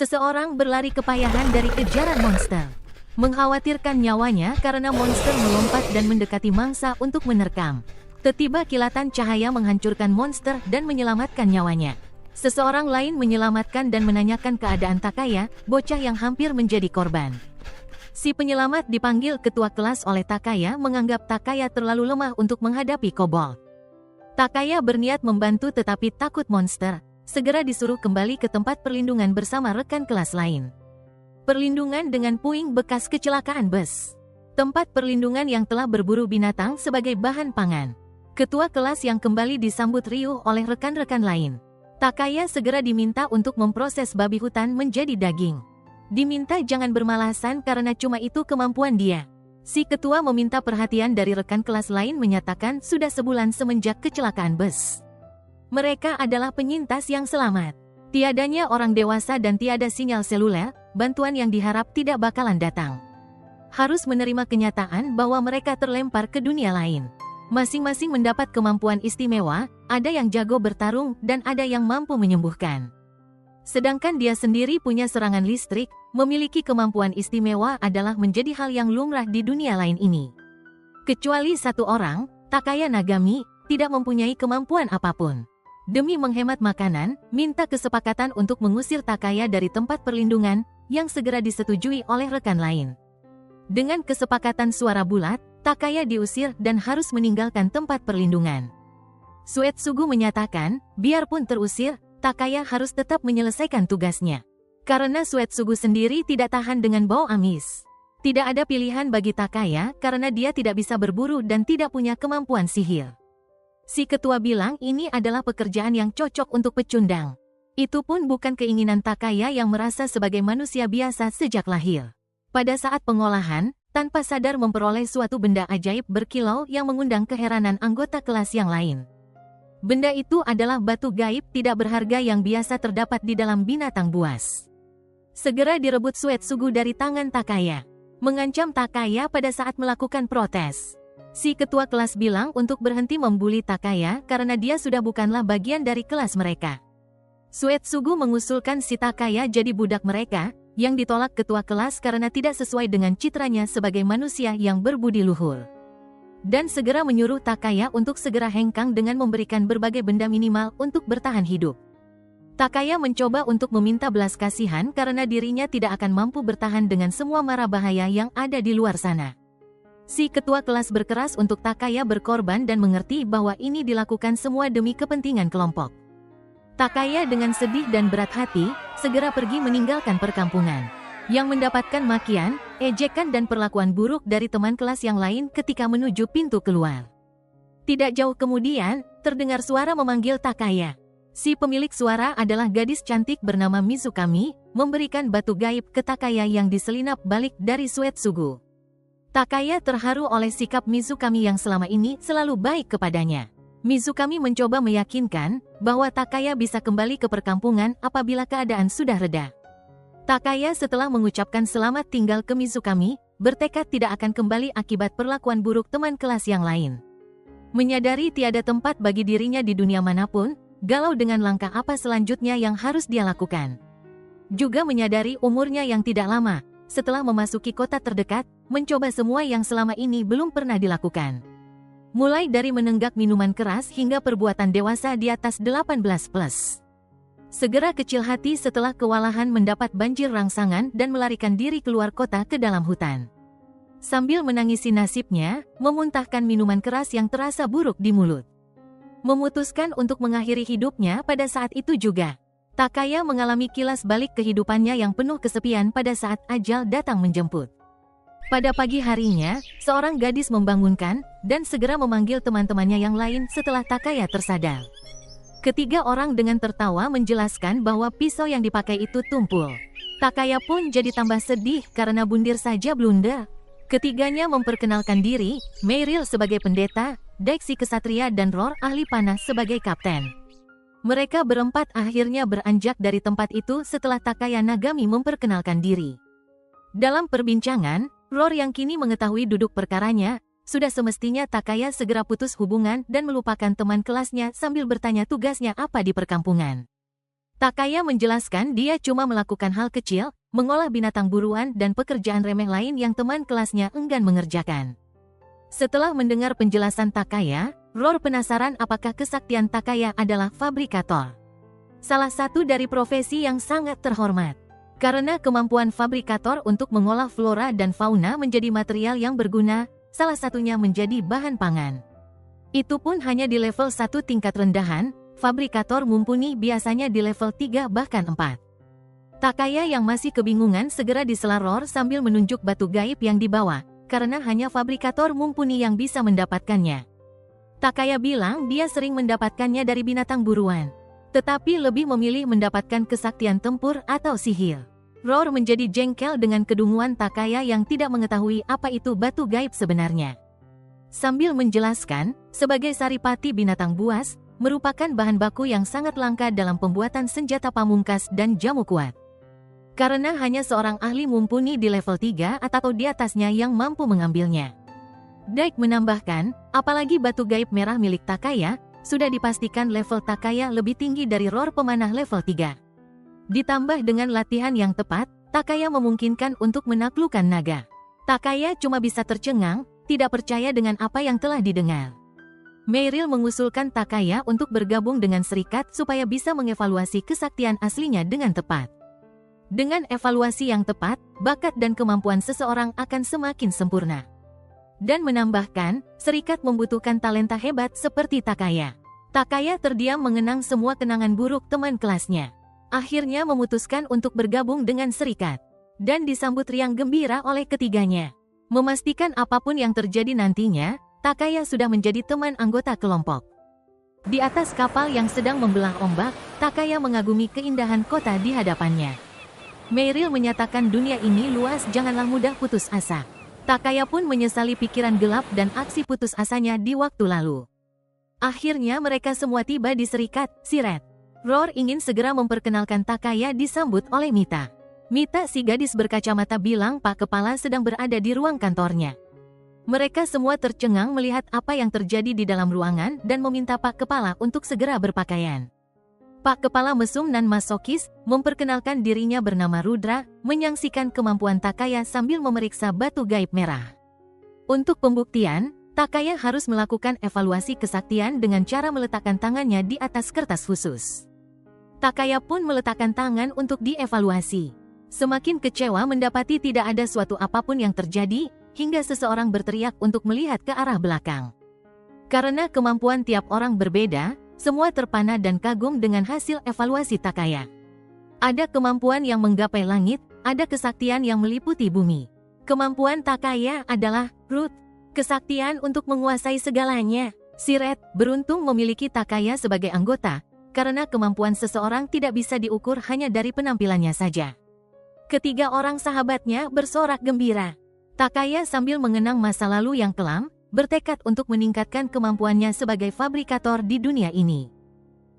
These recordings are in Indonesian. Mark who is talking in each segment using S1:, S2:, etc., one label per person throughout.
S1: Seseorang berlari kepayahan dari kejaran monster. Mengkhawatirkan nyawanya karena monster melompat dan mendekati mangsa untuk menerkam. Tiba-tiba kilatan cahaya menghancurkan monster dan menyelamatkan nyawanya. Seseorang lain menyelamatkan dan menanyakan keadaan Takaya, bocah yang hampir menjadi korban. Si penyelamat dipanggil ketua kelas oleh Takaya menganggap Takaya terlalu lemah untuk menghadapi kobold. Takaya berniat membantu tetapi takut monster. Segera disuruh kembali ke tempat perlindungan bersama rekan kelas lain. Perlindungan dengan puing bekas kecelakaan bus. Tempat perlindungan yang telah berburu binatang sebagai bahan pangan. Ketua kelas yang kembali disambut riuh oleh rekan-rekan lain. Takaya segera diminta untuk memproses babi hutan menjadi daging. Diminta jangan bermalasan karena cuma itu kemampuan dia. Si ketua meminta perhatian dari rekan kelas lain menyatakan sudah sebulan semenjak kecelakaan bus. Mereka adalah penyintas yang selamat. Tiadanya orang dewasa dan tiada sinyal seluler, bantuan yang diharap tidak bakalan datang. Harus menerima kenyataan bahwa mereka terlempar ke dunia lain. Masing-masing mendapat kemampuan istimewa, ada yang jago bertarung dan ada yang mampu menyembuhkan. Sedangkan dia sendiri punya serangan listrik, memiliki kemampuan istimewa adalah menjadi hal yang lumrah di dunia lain ini. Kecuali satu orang, Takaya Nagami, tidak mempunyai kemampuan apapun. Demi menghemat makanan, minta kesepakatan untuk mengusir Takaya dari tempat perlindungan, yang segera disetujui oleh rekan lain. Dengan kesepakatan suara bulat, Takaya diusir dan harus meninggalkan tempat perlindungan. Suetsugu menyatakan, biarpun terusir, Takaya harus tetap menyelesaikan tugasnya. Karena Suetsugu sendiri tidak tahan dengan bau amis. Tidak ada pilihan bagi Takaya karena dia tidak bisa berburu dan tidak punya kemampuan sihir. Si ketua bilang ini adalah pekerjaan yang cocok untuk pecundang. Itu pun bukan keinginan Takaya yang merasa sebagai manusia biasa sejak lahir. Pada saat pengolahan, tanpa sadar memperoleh suatu benda ajaib berkilau yang mengundang keheranan anggota kelas yang lain. Benda itu adalah batu gaib tidak berharga yang biasa terdapat di dalam binatang buas. Segera direbut Suetsugu dari tangan Takaya. Mengancam Takaya pada saat melakukan protes. Si ketua kelas bilang untuk berhenti membuli Takaya karena dia sudah bukanlah bagian dari kelas mereka. Suetsugu mengusulkan si Takaya jadi budak mereka, yang ditolak ketua kelas karena tidak sesuai dengan citranya sebagai manusia yang berbudi luhur. Dan segera menyuruh Takaya untuk segera hengkang dengan memberikan berbagai benda minimal untuk bertahan hidup. Takaya mencoba untuk meminta belas kasihan karena dirinya tidak akan mampu bertahan dengan semua mara bahaya yang ada di luar sana. Si ketua kelas berkeras untuk Takaya berkorban dan mengerti bahwa ini dilakukan semua demi kepentingan kelompok. Takaya dengan sedih dan berat hati, segera pergi meninggalkan perkampungan. Yang mendapatkan makian, ejekan dan perlakuan buruk dari teman kelas yang lain ketika menuju pintu keluar. Tidak jauh kemudian, terdengar suara memanggil Takaya. Si pemilik suara adalah gadis cantik bernama Mizukami, memberikan batu gaib ke Takaya yang diselinap balik dari Suetsugu. Takaya terharu oleh sikap Mizukami yang selama ini selalu baik kepadanya. Mizukami mencoba meyakinkan bahwa Takaya bisa kembali ke perkampungan apabila keadaan sudah reda. Takaya setelah mengucapkan selamat tinggal ke Mizukami, bertekad tidak akan kembali akibat perlakuan buruk teman kelas yang lain. Menyadari tiada tempat bagi dirinya di dunia manapun, galau dengan langkah apa selanjutnya yang harus dia lakukan. Juga menyadari umurnya yang tidak lama, setelah memasuki kota terdekat, mencoba semua yang selama ini belum pernah dilakukan. Mulai dari menenggak minuman keras hingga perbuatan dewasa di atas 18+. Segera kecil hati setelah kewalahan mendapat banjir rangsangan dan melarikan diri keluar kota ke dalam hutan. Sambil menangisi nasibnya, memuntahkan minuman keras yang terasa buruk di mulut. Memutuskan untuk mengakhiri hidupnya pada saat itu juga. Takaya mengalami kilas balik kehidupannya yang penuh kesepian pada saat ajal datang menjemput. Pada pagi harinya, seorang gadis membangunkan, dan segera memanggil teman-temannya yang lain setelah Takaya tersadar. Ketiga orang dengan tertawa menjelaskan bahwa pisau yang dipakai itu tumpul. Takaya pun jadi tambah sedih karena bundir saja blunder. Ketiganya memperkenalkan diri, Meryl sebagai pendeta, Daixi kesatria dan Roar ahli panah sebagai kapten. Mereka berempat akhirnya beranjak dari tempat itu setelah Takaya Nagami memperkenalkan diri. Dalam perbincangan, Roar yang kini mengetahui duduk perkaranya, sudah semestinya Takaya segera putus hubungan dan melupakan teman kelasnya sambil bertanya tugasnya apa di perkampungan. Takaya menjelaskan dia cuma melakukan hal kecil, mengolah binatang buruan dan pekerjaan remeh lain yang teman kelasnya enggan mengerjakan. Setelah mendengar penjelasan Takaya, Roar penasaran apakah kesaktian Takaya adalah fabrikator. Salah satu dari profesi yang sangat terhormat. Karena kemampuan fabrikator untuk mengolah flora dan fauna menjadi material yang berguna, salah satunya menjadi bahan pangan. Itu pun hanya di level 1 tingkat rendahan, fabrikator mumpuni biasanya di level 3 bahkan 4. Takaya yang masih kebingungan segera disela Roar sambil menunjuk batu gaib yang dibawa, karena hanya fabrikator mumpuni yang bisa mendapatkannya. Takaya bilang dia sering mendapatkannya dari binatang buruan, tetapi lebih memilih mendapatkan kesaktian tempur atau sihir. Roar menjadi jengkel dengan kedunguan Takaya yang tidak mengetahui apa itu batu gaib sebenarnya. Sambil menjelaskan, sebagai saripati binatang buas, merupakan bahan baku yang sangat langka dalam pembuatan senjata pamungkas dan jamu kuat. Karena hanya seorang ahli mumpuni di level 3 atau di atasnya yang mampu mengambilnya. Daik menambahkan, apalagi batu gaib merah milik Takaya, sudah dipastikan level Takaya lebih tinggi dari Roar pemanah level 3. Ditambah dengan latihan yang tepat, Takaya memungkinkan untuk menaklukkan naga. Takaya cuma bisa tercengang, tidak percaya dengan apa yang telah didengar. Meryl mengusulkan Takaya untuk bergabung dengan serikat supaya bisa mengevaluasi kesaktian aslinya dengan tepat. Dengan evaluasi yang tepat, bakat dan kemampuan seseorang akan semakin sempurna. Dan menambahkan, serikat membutuhkan talenta hebat seperti Takaya. Takaya terdiam mengenang semua kenangan buruk teman kelasnya. Akhirnya memutuskan untuk bergabung dengan serikat. Dan disambut riang gembira oleh ketiganya. Memastikan apapun yang terjadi nantinya, Takaya sudah menjadi teman anggota kelompok. Di atas kapal yang sedang membelah ombak, Takaya mengagumi keindahan kota di hadapannya. Meryl menyatakan dunia ini luas, janganlah mudah putus asa. Takaya pun menyesali pikiran gelap dan aksi putus asanya di waktu lalu. Akhirnya mereka semua tiba di serikat, Siret. Roar ingin segera memperkenalkan Takaya disambut oleh Mita. Mita si gadis berkacamata bilang Pak Kepala sedang berada di ruang kantornya. Mereka semua tercengang melihat apa yang terjadi di dalam ruangan dan meminta Pak Kepala untuk segera berpakaian. Pak Kepala mesum dan masokis, memperkenalkan dirinya bernama Rudra, menyaksikan kemampuan Takaya sambil memeriksa batu gaib merah. Untuk pembuktian, Takaya harus melakukan evaluasi kesaktian dengan cara meletakkan tangannya di atas kertas khusus. Takaya pun meletakkan tangan untuk dievaluasi. Semakin kecewa mendapati tidak ada suatu apapun yang terjadi, hingga seseorang berteriak untuk melihat ke arah belakang. Karena kemampuan tiap orang berbeda, semua terpana dan kagum dengan hasil evaluasi Takaya. Ada kemampuan yang menggapai langit, ada kesaktian yang meliputi bumi. Kemampuan Takaya adalah Root, kesaktian untuk menguasai segalanya. Siret beruntung memiliki Takaya sebagai anggota, karena kemampuan seseorang tidak bisa diukur hanya dari penampilannya saja. Ketiga orang sahabatnya bersorak gembira. Takaya sambil mengenang masa lalu yang kelam, bertekad untuk meningkatkan kemampuannya sebagai fabrikator di dunia ini.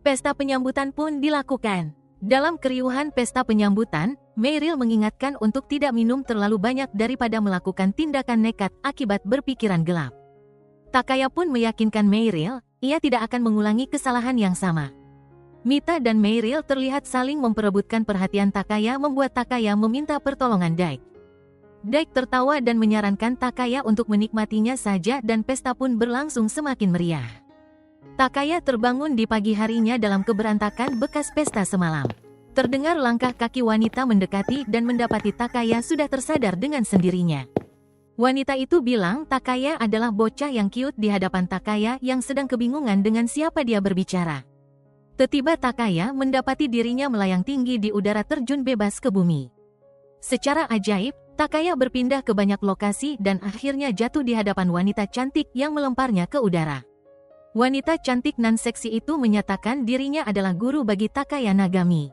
S1: Pesta penyambutan pun dilakukan. Dalam keriuhan pesta penyambutan, Meryl mengingatkan untuk tidak minum terlalu banyak daripada melakukan tindakan nekat akibat berpikiran gelap. Takaya pun meyakinkan Meryl, ia tidak akan mengulangi kesalahan yang sama. Mita dan Meryl terlihat saling memperebutkan perhatian Takaya membuat Takaya meminta pertolongan Daik. Daik tertawa dan menyarankan Takaya untuk menikmatinya saja dan pesta pun berlangsung semakin meriah. Takaya terbangun di pagi harinya dalam keberantakan bekas pesta semalam. Terdengar langkah kaki wanita mendekati dan mendapati Takaya sudah tersadar dengan sendirinya. Wanita itu bilang Takaya adalah bocah yang cute di hadapan Takaya yang sedang kebingungan dengan siapa dia berbicara. Tiba-tiba Takaya mendapati dirinya melayang tinggi di udara terjun bebas ke bumi. Secara ajaib, Takaya berpindah ke banyak lokasi dan akhirnya jatuh di hadapan wanita cantik yang melemparnya ke udara. Wanita cantik nan seksi itu menyatakan dirinya adalah guru bagi Takaya Nagami.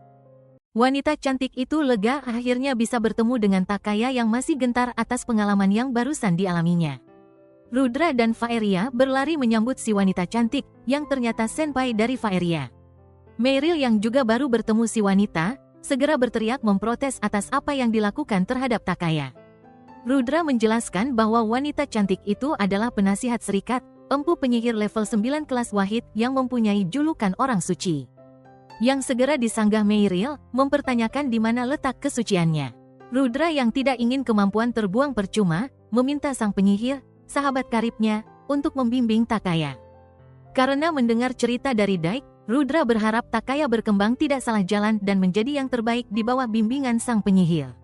S1: Wanita cantik itu lega akhirnya bisa bertemu dengan Takaya yang masih gentar atas pengalaman yang barusan dialaminya. Rudra dan Faeria berlari menyambut si wanita cantik yang ternyata senpai dari Faeria. Meryl yang juga baru bertemu si wanita, segera berteriak memprotes atas apa yang dilakukan terhadap Takaya. Rudra menjelaskan bahwa wanita cantik itu adalah penasihat serikat, empu penyihir level 9 kelas wahid yang mempunyai julukan orang suci. yang segera disanggah Meiril, mempertanyakan di mana letak kesuciannya. Rudra yang tidak ingin kemampuan terbuang percuma, meminta sang penyihir, sahabat karibnya, untuk membimbing Takaya. Karena mendengar cerita dari Daik, Rudra berharap Takaya berkembang tidak salah jalan dan menjadi yang terbaik di bawah bimbingan sang penyihir.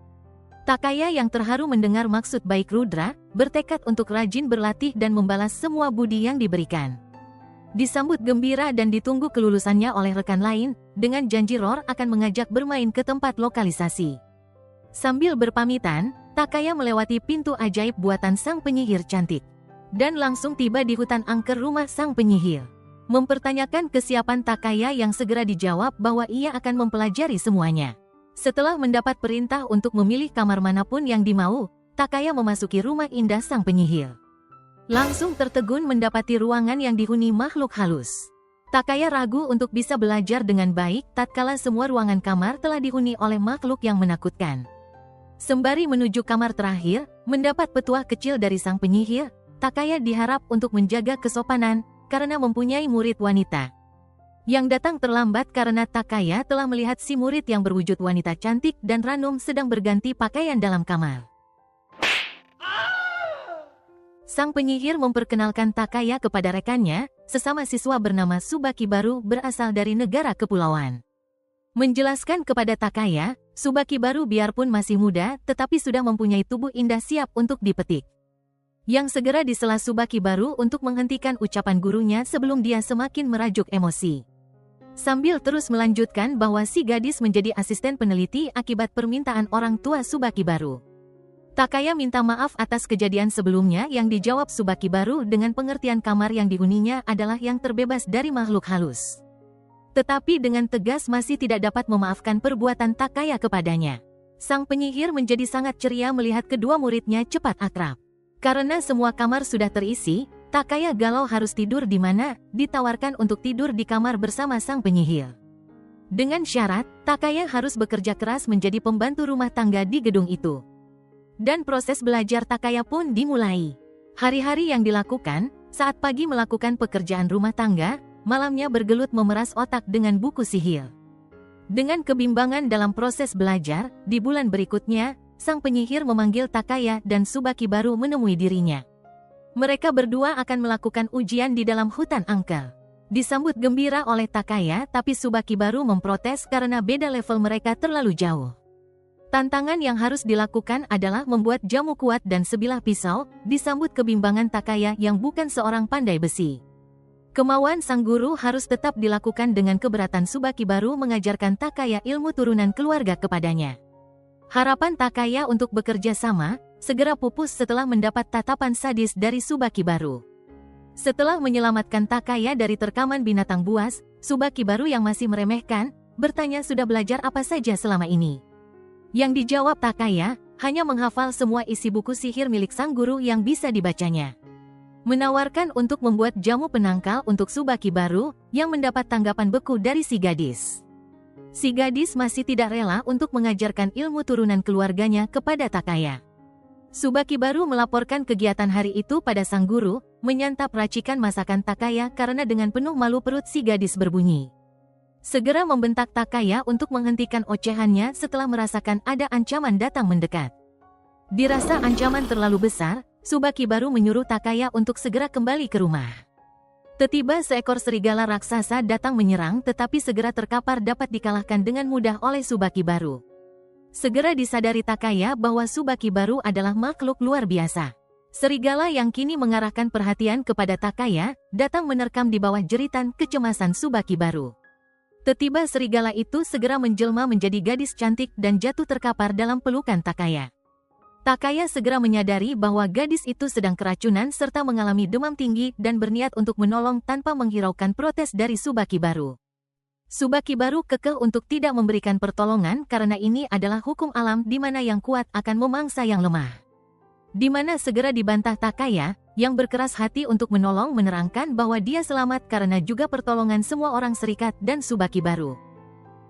S1: Takaya yang terharu mendengar maksud baik Rudra, bertekad untuk rajin berlatih dan membalas semua budi yang diberikan. Disambut gembira dan ditunggu kelulusannya oleh rekan lain, dengan janji Roar akan mengajak bermain ke tempat lokalisasi. Sambil berpamitan, Takaya melewati pintu ajaib buatan sang penyihir cantik, dan langsung tiba di hutan angker rumah sang penyihir. Mempertanyakan kesiapan Takaya yang segera dijawab bahwa ia akan mempelajari semuanya. Setelah mendapat perintah untuk memilih kamar manapun yang dimau, Takaya memasuki rumah indah sang penyihir. Langsung tertegun mendapati ruangan yang dihuni makhluk halus. Takaya ragu untuk bisa belajar dengan baik tatkala semua ruangan kamar telah dihuni oleh makhluk yang menakutkan. Sembari menuju kamar terakhir, mendapat petuah kecil dari sang penyihir, Takaya diharap untuk menjaga kesopanan, karena mempunyai murid wanita. Yang datang terlambat karena Takaya telah melihat si murid yang berwujud wanita cantik dan ranum sedang berganti pakaian dalam kamar. Sang penyihir memperkenalkan Takaya kepada rekannya, sesama siswa bernama Subakibaru berasal dari negara kepulauan. Menjelaskan kepada Takaya, Subakibaru biarpun masih muda, tetapi sudah mempunyai tubuh indah siap untuk dipetik. Yang segera disela Subakibaru untuk menghentikan ucapan gurunya sebelum dia semakin merajuk emosi. Sambil terus melanjutkan bahwa si gadis menjadi asisten peneliti akibat permintaan orang tua Subakibaru. Takaya minta maaf atas kejadian sebelumnya yang dijawab Subakibaru dengan pengertian kamar yang dihuninya adalah yang terbebas dari makhluk halus. Tetapi dengan tegas masih tidak dapat memaafkan perbuatan Takaya kepadanya. Sang penyihir menjadi sangat ceria melihat kedua muridnya cepat akrab. Karena semua kamar sudah terisi, Takaya galau harus tidur di mana, ditawarkan untuk tidur di kamar bersama sang penyihir. Dengan syarat, Takaya harus bekerja keras menjadi pembantu rumah tangga di gedung itu. Dan proses belajar Takaya pun dimulai. Hari-hari yang dilakukan, saat pagi melakukan pekerjaan rumah tangga, malamnya bergelut memeras otak dengan buku sihir. Dengan kebimbangan dalam proses belajar, di bulan berikutnya, sang penyihir memanggil Takaya dan Subakibaru menemui dirinya. Mereka berdua akan melakukan ujian di dalam hutan angker. Disambut gembira oleh Takaya, tapi Subakibaru memprotes karena beda level mereka terlalu jauh. Tantangan yang harus dilakukan adalah membuat jamu kuat dan sebilah pisau, disambut kebimbangan Takaya yang bukan seorang pandai besi. Kemauan sang guru harus tetap dilakukan dengan keberatan Subakibaru mengajarkan Takaya ilmu turunan keluarga kepadanya. Harapan Takaya untuk bekerja sama, segera pupus setelah mendapat tatapan sadis dari Subakibaru. Setelah menyelamatkan Takaya dari terkaman binatang buas, Subakibaru yang masih meremehkan, bertanya sudah belajar apa saja selama ini. Yang dijawab Takaya, hanya menghafal semua isi buku sihir milik sang guru yang bisa dibacanya. Menawarkan untuk membuat jamu penangkal untuk Subakibaru, yang mendapat tanggapan beku dari si gadis. Si gadis masih tidak rela untuk mengajarkan ilmu turunan keluarganya kepada Takaya. Subakibaru melaporkan kegiatan hari itu pada sang guru, menyantap racikan masakan Takaya karena dengan penuh malu perut si gadis berbunyi. Segera membentak Takaya untuk menghentikan ocehannya setelah merasakan ada ancaman datang mendekat. Dirasa ancaman terlalu besar, Subakibaru menyuruh Takaya untuk segera kembali ke rumah. Tiba-tiba seekor serigala raksasa datang menyerang tetapi segera terkapar dapat dikalahkan dengan mudah oleh Subakibaru. Segera disadari Takaya bahwa Subakibaru adalah makhluk luar biasa. Serigala yang kini mengarahkan perhatian kepada Takaya, datang menerkam di bawah jeritan kecemasan Subakibaru. Tiba-tiba serigala itu segera menjelma menjadi gadis cantik dan jatuh terkapar dalam pelukan Takaya. Takaya segera menyadari bahwa gadis itu sedang keracunan serta mengalami demam tinggi dan berniat untuk menolong tanpa menghiraukan protes dari Subakibaru. Subakibaru kekeh untuk tidak memberikan pertolongan karena ini adalah hukum alam di mana yang kuat akan memangsa yang lemah. Di mana segera dibantah Takaya, yang berkeras hati untuk menolong menerangkan bahwa dia selamat karena juga pertolongan semua orang serikat dan Subakibaru.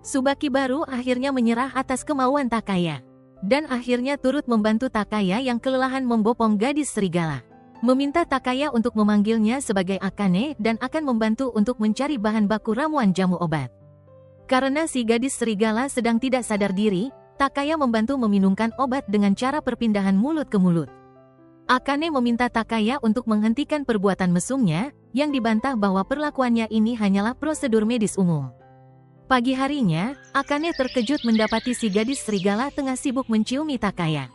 S1: Subakibaru akhirnya menyerah atas kemauan Takaya. Dan akhirnya turut membantu Takaya yang kelelahan membopong gadis serigala. Meminta Takaya untuk memanggilnya sebagai Akane dan akan membantu untuk mencari bahan baku ramuan jamu obat. Karena si gadis serigala sedang tidak sadar diri, Takaya membantu meminumkan obat dengan cara perpindahan mulut ke mulut. Akane meminta Takaya untuk menghentikan perbuatan mesumnya, yang dibantah bahwa perlakuannya ini hanyalah prosedur medis umum. Pagi harinya, Akane terkejut mendapati si gadis serigala tengah sibuk menciumi Takaya.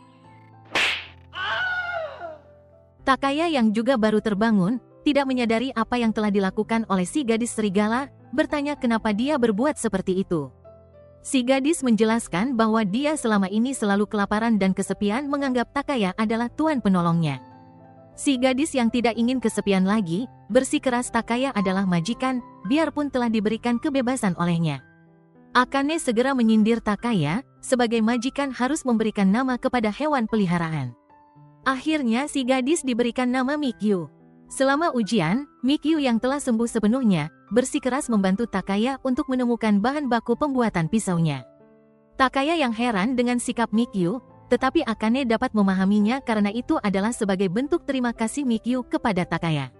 S1: Takaya yang juga baru terbangun, tidak menyadari apa yang telah dilakukan oleh si gadis serigala, bertanya kenapa dia berbuat seperti itu. Si gadis menjelaskan bahwa dia selama ini selalu kelaparan dan kesepian menganggap Takaya adalah tuan penolongnya. Si gadis yang tidak ingin kesepian lagi, bersikeras Takaya adalah majikan, biarpun telah diberikan kebebasan olehnya. Akane segera menyindir Takaya, sebagai majikan harus memberikan nama kepada hewan peliharaan. Akhirnya si gadis diberikan nama Mikyu. Selama ujian, Mikyu yang telah sembuh sepenuhnya, bersikeras membantu Takaya untuk menemukan bahan baku pembuatan pisaunya. Takaya yang heran dengan sikap Mikyu, tetapi Akane dapat memahaminya karena itu adalah sebagai bentuk terima kasih Mikyu kepada Takaya.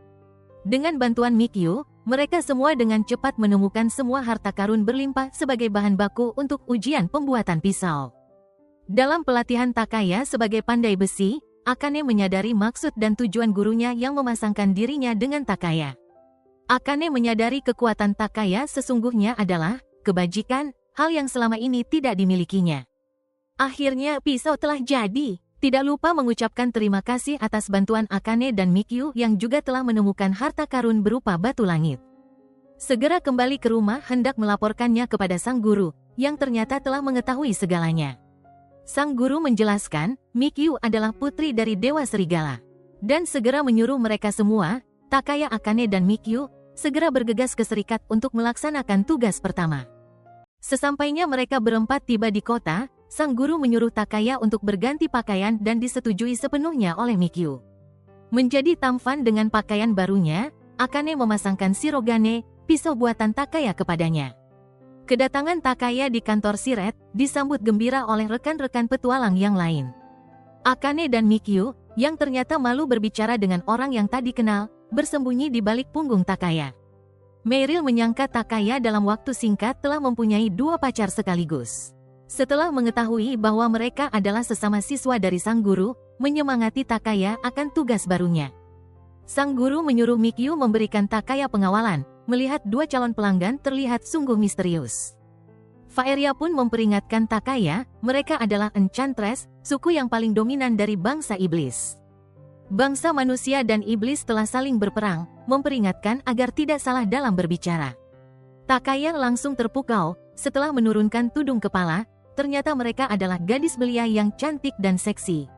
S1: Dengan bantuan Mikyu, mereka semua dengan cepat menemukan semua harta karun berlimpah sebagai bahan baku untuk ujian pembuatan pisau. Dalam pelatihan Takaya sebagai pandai besi, Akane menyadari maksud dan tujuan gurunya yang memasangkan dirinya dengan Takaya. Akane menyadari kekuatan Takaya sesungguhnya adalah kebajikan, hal yang selama ini tidak dimilikinya. Akhirnya pisau telah jadi. Tidak lupa mengucapkan terima kasih atas bantuan Akane dan Mikyu yang juga telah menemukan harta karun berupa batu langit. Segera kembali ke rumah hendak melaporkannya kepada sang guru, yang ternyata telah mengetahui segalanya. Sang guru menjelaskan, Mikyu adalah putri dari Dewa Serigala. Dan segera menyuruh mereka semua, Takaya, Akane dan Mikyu, segera bergegas ke serikat untuk melaksanakan tugas pertama. Sesampainya mereka berempat tiba di kota, sang guru menyuruh Takaya untuk berganti pakaian dan disetujui sepenuhnya oleh Mikyu. Menjadi tampan dengan pakaian barunya, Akane memasangkan shirogane, pisau buatan Takaya kepadanya. Kedatangan Takaya di kantor Siret disambut gembira oleh rekan-rekan petualang yang lain. Akane dan Mikyu, yang ternyata malu berbicara dengan orang yang tak dikenal, bersembunyi di balik punggung Takaya. Meryl menyangka Takaya dalam waktu singkat telah mempunyai 2 pacar sekaligus. Setelah mengetahui bahwa mereka adalah sesama siswa dari sang guru, menyemangati Takaya akan tugas barunya. Sang guru menyuruh Mikyu memberikan Takaya pengawalan. Melihat 2 calon pelanggan terlihat sungguh misterius. Faeria pun memperingatkan Takaya, mereka adalah Enchantress, suku yang paling dominan dari bangsa iblis. Bangsa manusia dan iblis telah saling berperang, memperingatkan agar tidak salah dalam berbicara. Takaya langsung terpukau, setelah menurunkan tudung kepala, ternyata mereka adalah gadis belia yang cantik dan seksi.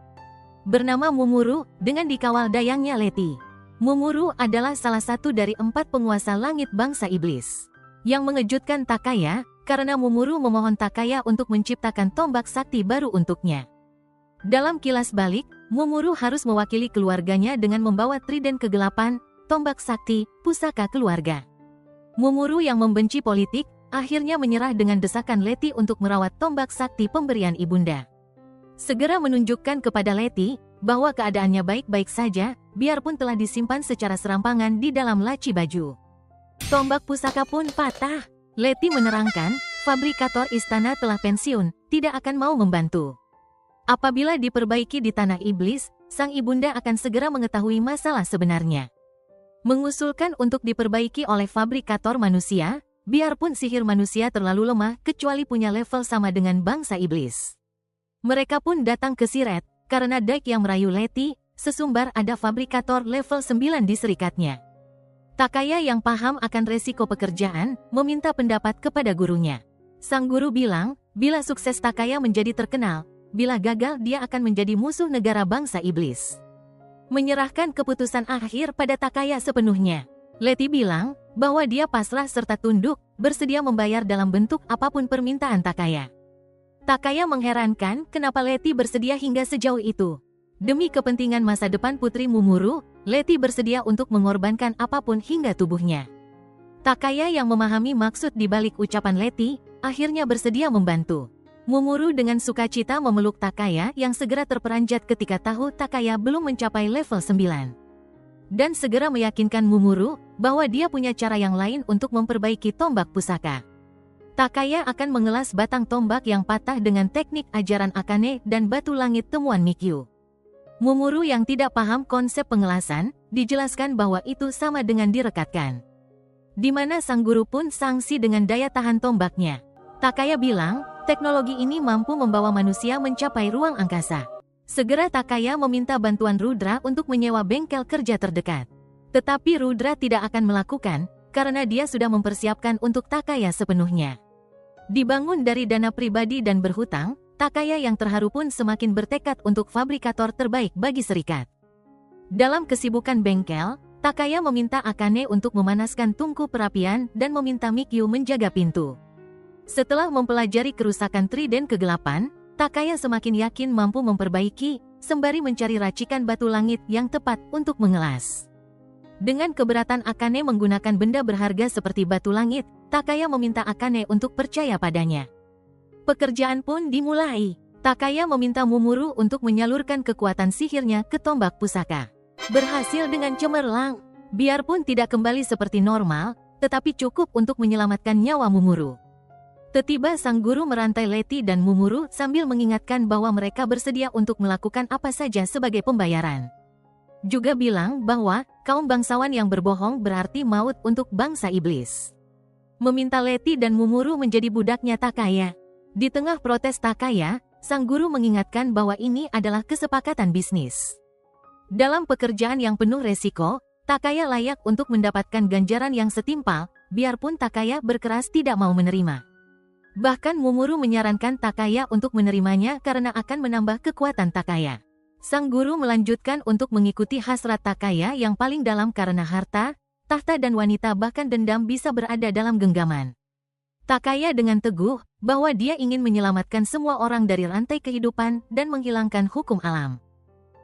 S1: Bernama Mumuru, dengan dikawal dayangnya Letty. Mumuru adalah salah satu dari 4 penguasa langit bangsa iblis. Yang mengejutkan Takaya, karena Mumuru memohon Takaya untuk menciptakan tombak sakti baru untuknya. Dalam kilas balik, Mumuru harus mewakili keluarganya dengan membawa trident kegelapan, tombak sakti, pusaka keluarga. Mumuru yang membenci politik, akhirnya menyerah dengan desakan Letty untuk merawat tombak sakti pemberian ibunda. Segera menunjukkan kepada Letty, bahwa keadaannya baik-baik saja, biarpun telah disimpan secara serampangan di dalam laci baju. Tombak pusaka pun patah. Letty menerangkan, fabrikator istana telah pensiun, tidak akan mau membantu. Apabila diperbaiki di tanah iblis, sang ibunda akan segera mengetahui masalah sebenarnya. Mengusulkan untuk diperbaiki oleh fabrikator manusia, biarpun sihir manusia terlalu lemah kecuali punya level sama dengan bangsa iblis. Mereka pun datang ke Siret, karena Daik yang merayu Letty, sesumbar ada fabrikator level 9 di serikatnya. Takaya yang paham akan resiko pekerjaan, meminta pendapat kepada gurunya. Sang guru bilang, bila sukses Takaya menjadi terkenal, bila gagal dia akan menjadi musuh negara bangsa iblis. Menyerahkan keputusan akhir pada Takaya sepenuhnya. Letty bilang, bahwa dia pasrah serta tunduk, bersedia membayar dalam bentuk apapun permintaan Takaya. Takaya mengherankan kenapa Letty bersedia hingga sejauh itu. Demi kepentingan masa depan putri Mumuru, Letty bersedia untuk mengorbankan apapun hingga tubuhnya. Takaya yang memahami maksud di balik ucapan Letty, akhirnya bersedia membantu. Mumuru dengan sukacita memeluk Takaya yang segera terperanjat ketika tahu Takaya belum mencapai level 9. Dan segera meyakinkan Mumuru bahwa dia punya cara yang lain untuk memperbaiki tombak pusaka. Takaya akan mengelas batang tombak yang patah dengan teknik ajaran Akane dan batu langit temuan Mikyu. Mumuru yang tidak paham konsep pengelasan, dijelaskan bahwa itu sama dengan direkatkan. Di mana sang guru pun sangsi dengan daya tahan tombaknya. Takaya bilang, teknologi ini mampu membawa manusia mencapai ruang angkasa. Segera Takaya meminta bantuan Rudra untuk menyewa bengkel kerja terdekat. Tetapi Rudra tidak akan melakukan, karena dia sudah mempersiapkan untuk Takaya sepenuhnya. Dibangun dari dana pribadi dan berhutang, Takaya yang terharu pun semakin bertekad untuk fabrikator terbaik bagi serikat. Dalam kesibukan bengkel, Takaya meminta Akane untuk memanaskan tungku perapian dan meminta Mikyu menjaga pintu. Setelah mempelajari kerusakan trident kegelapan, Takaya semakin yakin mampu memperbaiki, sembari mencari racikan batu langit yang tepat untuk mengelas. Dengan keberatan Akane menggunakan benda berharga seperti batu langit, Takaya meminta Akane untuk percaya padanya. Pekerjaan pun dimulai. Takaya meminta Mumuru untuk menyalurkan kekuatan sihirnya ke tombak pusaka. Berhasil dengan cemerlang. Biarpun tidak kembali seperti normal, tetapi cukup untuk menyelamatkan nyawa Mumuru. Tiba-tiba sang guru merantai Letty dan Mumuru sambil mengingatkan bahwa mereka bersedia untuk melakukan apa saja sebagai pembayaran. Juga bilang bahwa kaum bangsawan yang berbohong berarti maut untuk bangsa iblis. Meminta Letty dan Mumuru menjadi budaknya Takaya. Di tengah protes Takaya, sang guru mengingatkan bahwa ini adalah kesepakatan bisnis. Dalam pekerjaan yang penuh resiko, Takaya layak untuk mendapatkan ganjaran yang setimpal, biarpun Takaya berkeras tidak mau menerima. Bahkan Mumuru menyarankan Takaya untuk menerimanya karena akan menambah kekuatan Takaya. Sang guru melanjutkan untuk mengikuti hasrat Takaya yang paling dalam karena harta, tahta dan wanita bahkan dendam bisa berada dalam genggaman. Takaya dengan teguh bahwa dia ingin menyelamatkan semua orang dari rantai kehidupan dan menghilangkan hukum alam.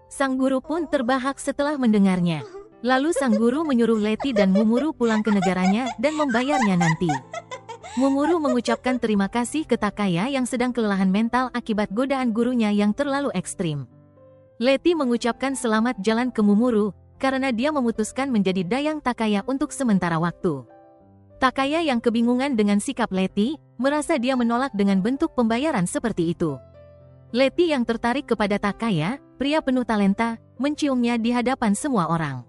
S1: Sang guru pun terbahak setelah mendengarnya. Lalu sang guru menyuruh Letty dan Mumuru pulang ke negaranya dan membayarnya nanti. Mumuru mengucapkan terima kasih ke Takaya yang sedang kelelahan mental akibat godaan gurunya yang terlalu ekstrim. Letty mengucapkan selamat jalan ke Mumuru, karena dia memutuskan menjadi dayang Takaya untuk sementara waktu. Takaya yang kebingungan dengan sikap Letty, merasa dia menolak dengan bentuk pembayaran seperti itu. Letty yang tertarik kepada Takaya, pria penuh talenta, menciumnya di hadapan semua orang.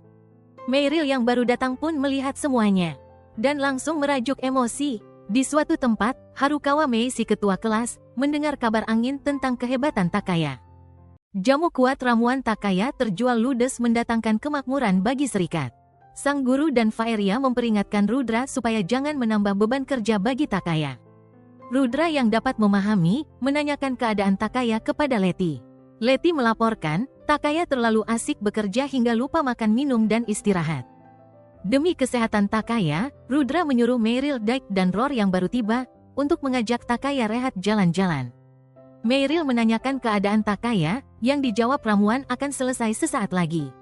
S1: Meryl yang baru datang pun melihat semuanya, dan langsung merajuk emosi. Di suatu tempat, Harukawa Mei si ketua kelas, mendengar kabar angin tentang kehebatan Takaya. Jamu kuat ramuan Takaya terjual ludes mendatangkan kemakmuran bagi serikat. Sang guru dan Faeria memperingatkan Rudra supaya jangan menambah beban kerja bagi Takaya. Rudra yang dapat memahami, menanyakan keadaan Takaya kepada Letty. Letty melaporkan, Takaya terlalu asik bekerja hingga lupa makan minum dan istirahat. Demi kesehatan Takaya, Rudra menyuruh Meryl, Dyke dan Roar yang baru tiba, untuk mengajak Takaya rehat jalan-jalan. Meryl menanyakan keadaan Takaya, yang dijawab ramuan akan selesai sesaat lagi.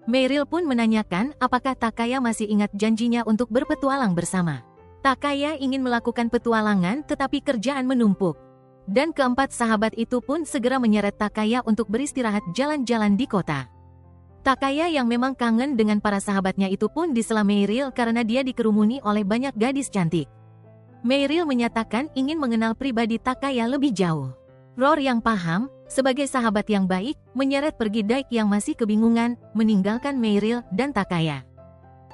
S1: Meryl pun menanyakan apakah Takaya masih ingat janjinya untuk berpetualang bersama. Takaya ingin melakukan petualangan tetapi kerjaan menumpuk. Dan keempat sahabat itu pun segera menyeret Takaya untuk beristirahat jalan-jalan di kota. Takaya yang memang kangen dengan para sahabatnya itu pun disela Meryl karena dia dikerumuni oleh banyak gadis cantik. Meryl menyatakan ingin mengenal pribadi Takaya lebih jauh. Roar yang paham, sebagai sahabat yang baik, menyeret pergi Dyke yang masih kebingungan, meninggalkan Meryl dan Takaya.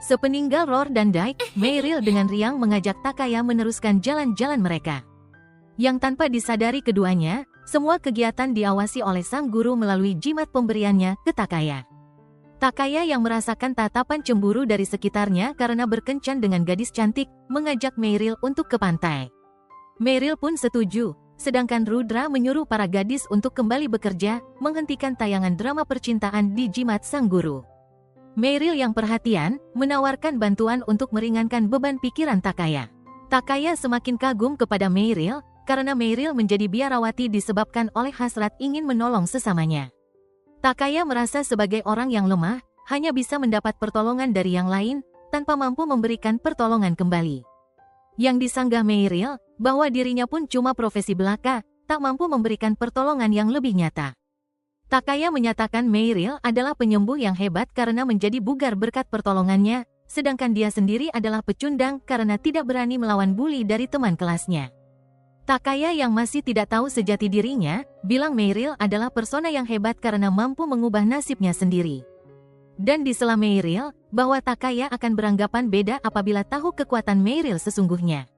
S1: Sepeninggal Roar dan Dyke, Meryl dengan riang mengajak Takaya meneruskan jalan-jalan mereka. Yang tanpa disadari keduanya, semua kegiatan diawasi oleh sang guru melalui jimat pemberiannya ke Takaya. Takaya yang merasakan tatapan cemburu dari sekitarnya karena berkencan dengan gadis cantik, mengajak Meryl untuk ke pantai. Meryl pun setuju, sedangkan Rudra menyuruh para gadis untuk kembali bekerja, menghentikan tayangan drama percintaan di jimat sang guru. Meryl yang perhatian, menawarkan bantuan untuk meringankan beban pikiran Takaya. Takaya semakin kagum kepada Meryl, karena Meryl menjadi biarawati disebabkan oleh hasrat ingin menolong sesamanya. Takaya merasa sebagai orang yang lemah, hanya bisa mendapat pertolongan dari yang lain, tanpa mampu memberikan pertolongan kembali. Yang disanggah Meryl, bahwa dirinya pun cuma profesi belaka, tak mampu memberikan pertolongan yang lebih nyata. Takaya menyatakan Meryl adalah penyembuh yang hebat karena menjadi bugar berkat pertolongannya, sedangkan dia sendiri adalah pecundang karena tidak berani melawan bully dari teman kelasnya. Takaya yang masih tidak tahu sejati dirinya, bilang Meryl adalah persona yang hebat karena mampu mengubah nasibnya sendiri. Dan disela Meryl, bahwa Takaya akan beranggapan beda apabila tahu kekuatan Meryl sesungguhnya.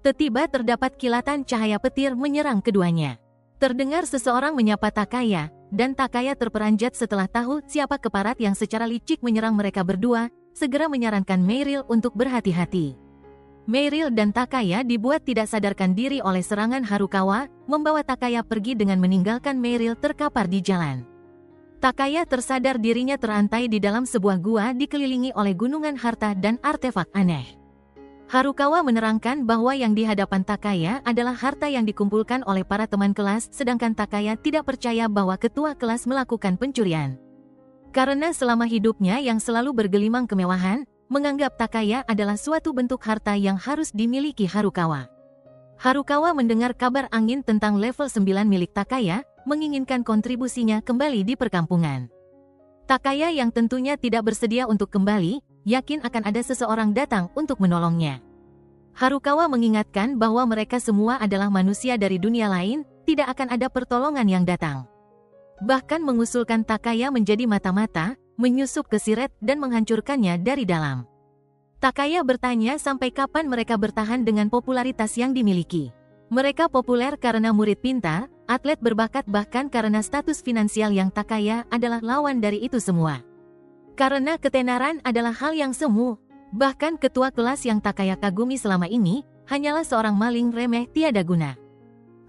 S1: Tiba-tiba terdapat kilatan cahaya petir menyerang keduanya. Terdengar seseorang menyapa Takaya, dan Takaya terperanjat setelah tahu siapa keparat yang secara licik menyerang mereka berdua, segera menyarankan Meryl untuk berhati-hati. Meryl dan Takaya dibuat tidak sadarkan diri oleh serangan Harukawa, membawa Takaya pergi dengan meninggalkan Meryl terkapar di jalan. Takaya tersadar dirinya terantai di dalam sebuah gua dikelilingi oleh gunungan harta dan artefak aneh. Harukawa menerangkan bahwa yang di hadapan Takaya adalah harta yang dikumpulkan oleh para teman kelas, sedangkan Takaya tidak percaya bahwa ketua kelas melakukan pencurian. Karena selama hidupnya yang selalu bergelimang kemewahan, menganggap Takaya adalah suatu bentuk harta yang harus dimiliki Harukawa. Harukawa mendengar kabar angin tentang level 9 milik Takaya, menginginkan kontribusinya kembali di perkampungan. Takaya yang tentunya tidak bersedia untuk kembali, yakin akan ada seseorang datang untuk menolongnya. Harukawa mengingatkan bahwa mereka semua adalah manusia dari dunia lain, tidak akan ada pertolongan yang datang. Bahkan mengusulkan Takaya menjadi mata-mata, menyusup ke Siret dan menghancurkannya dari dalam. Takaya bertanya sampai kapan mereka bertahan dengan popularitas yang dimiliki. Mereka populer karena murid pintar, atlet berbakat bahkan karena status finansial yang Takaya adalah lawan dari itu semua. Karena ketenaran adalah hal yang semu, bahkan ketua kelas yang Takaya kagumi selama ini, hanyalah seorang maling remeh tiada guna.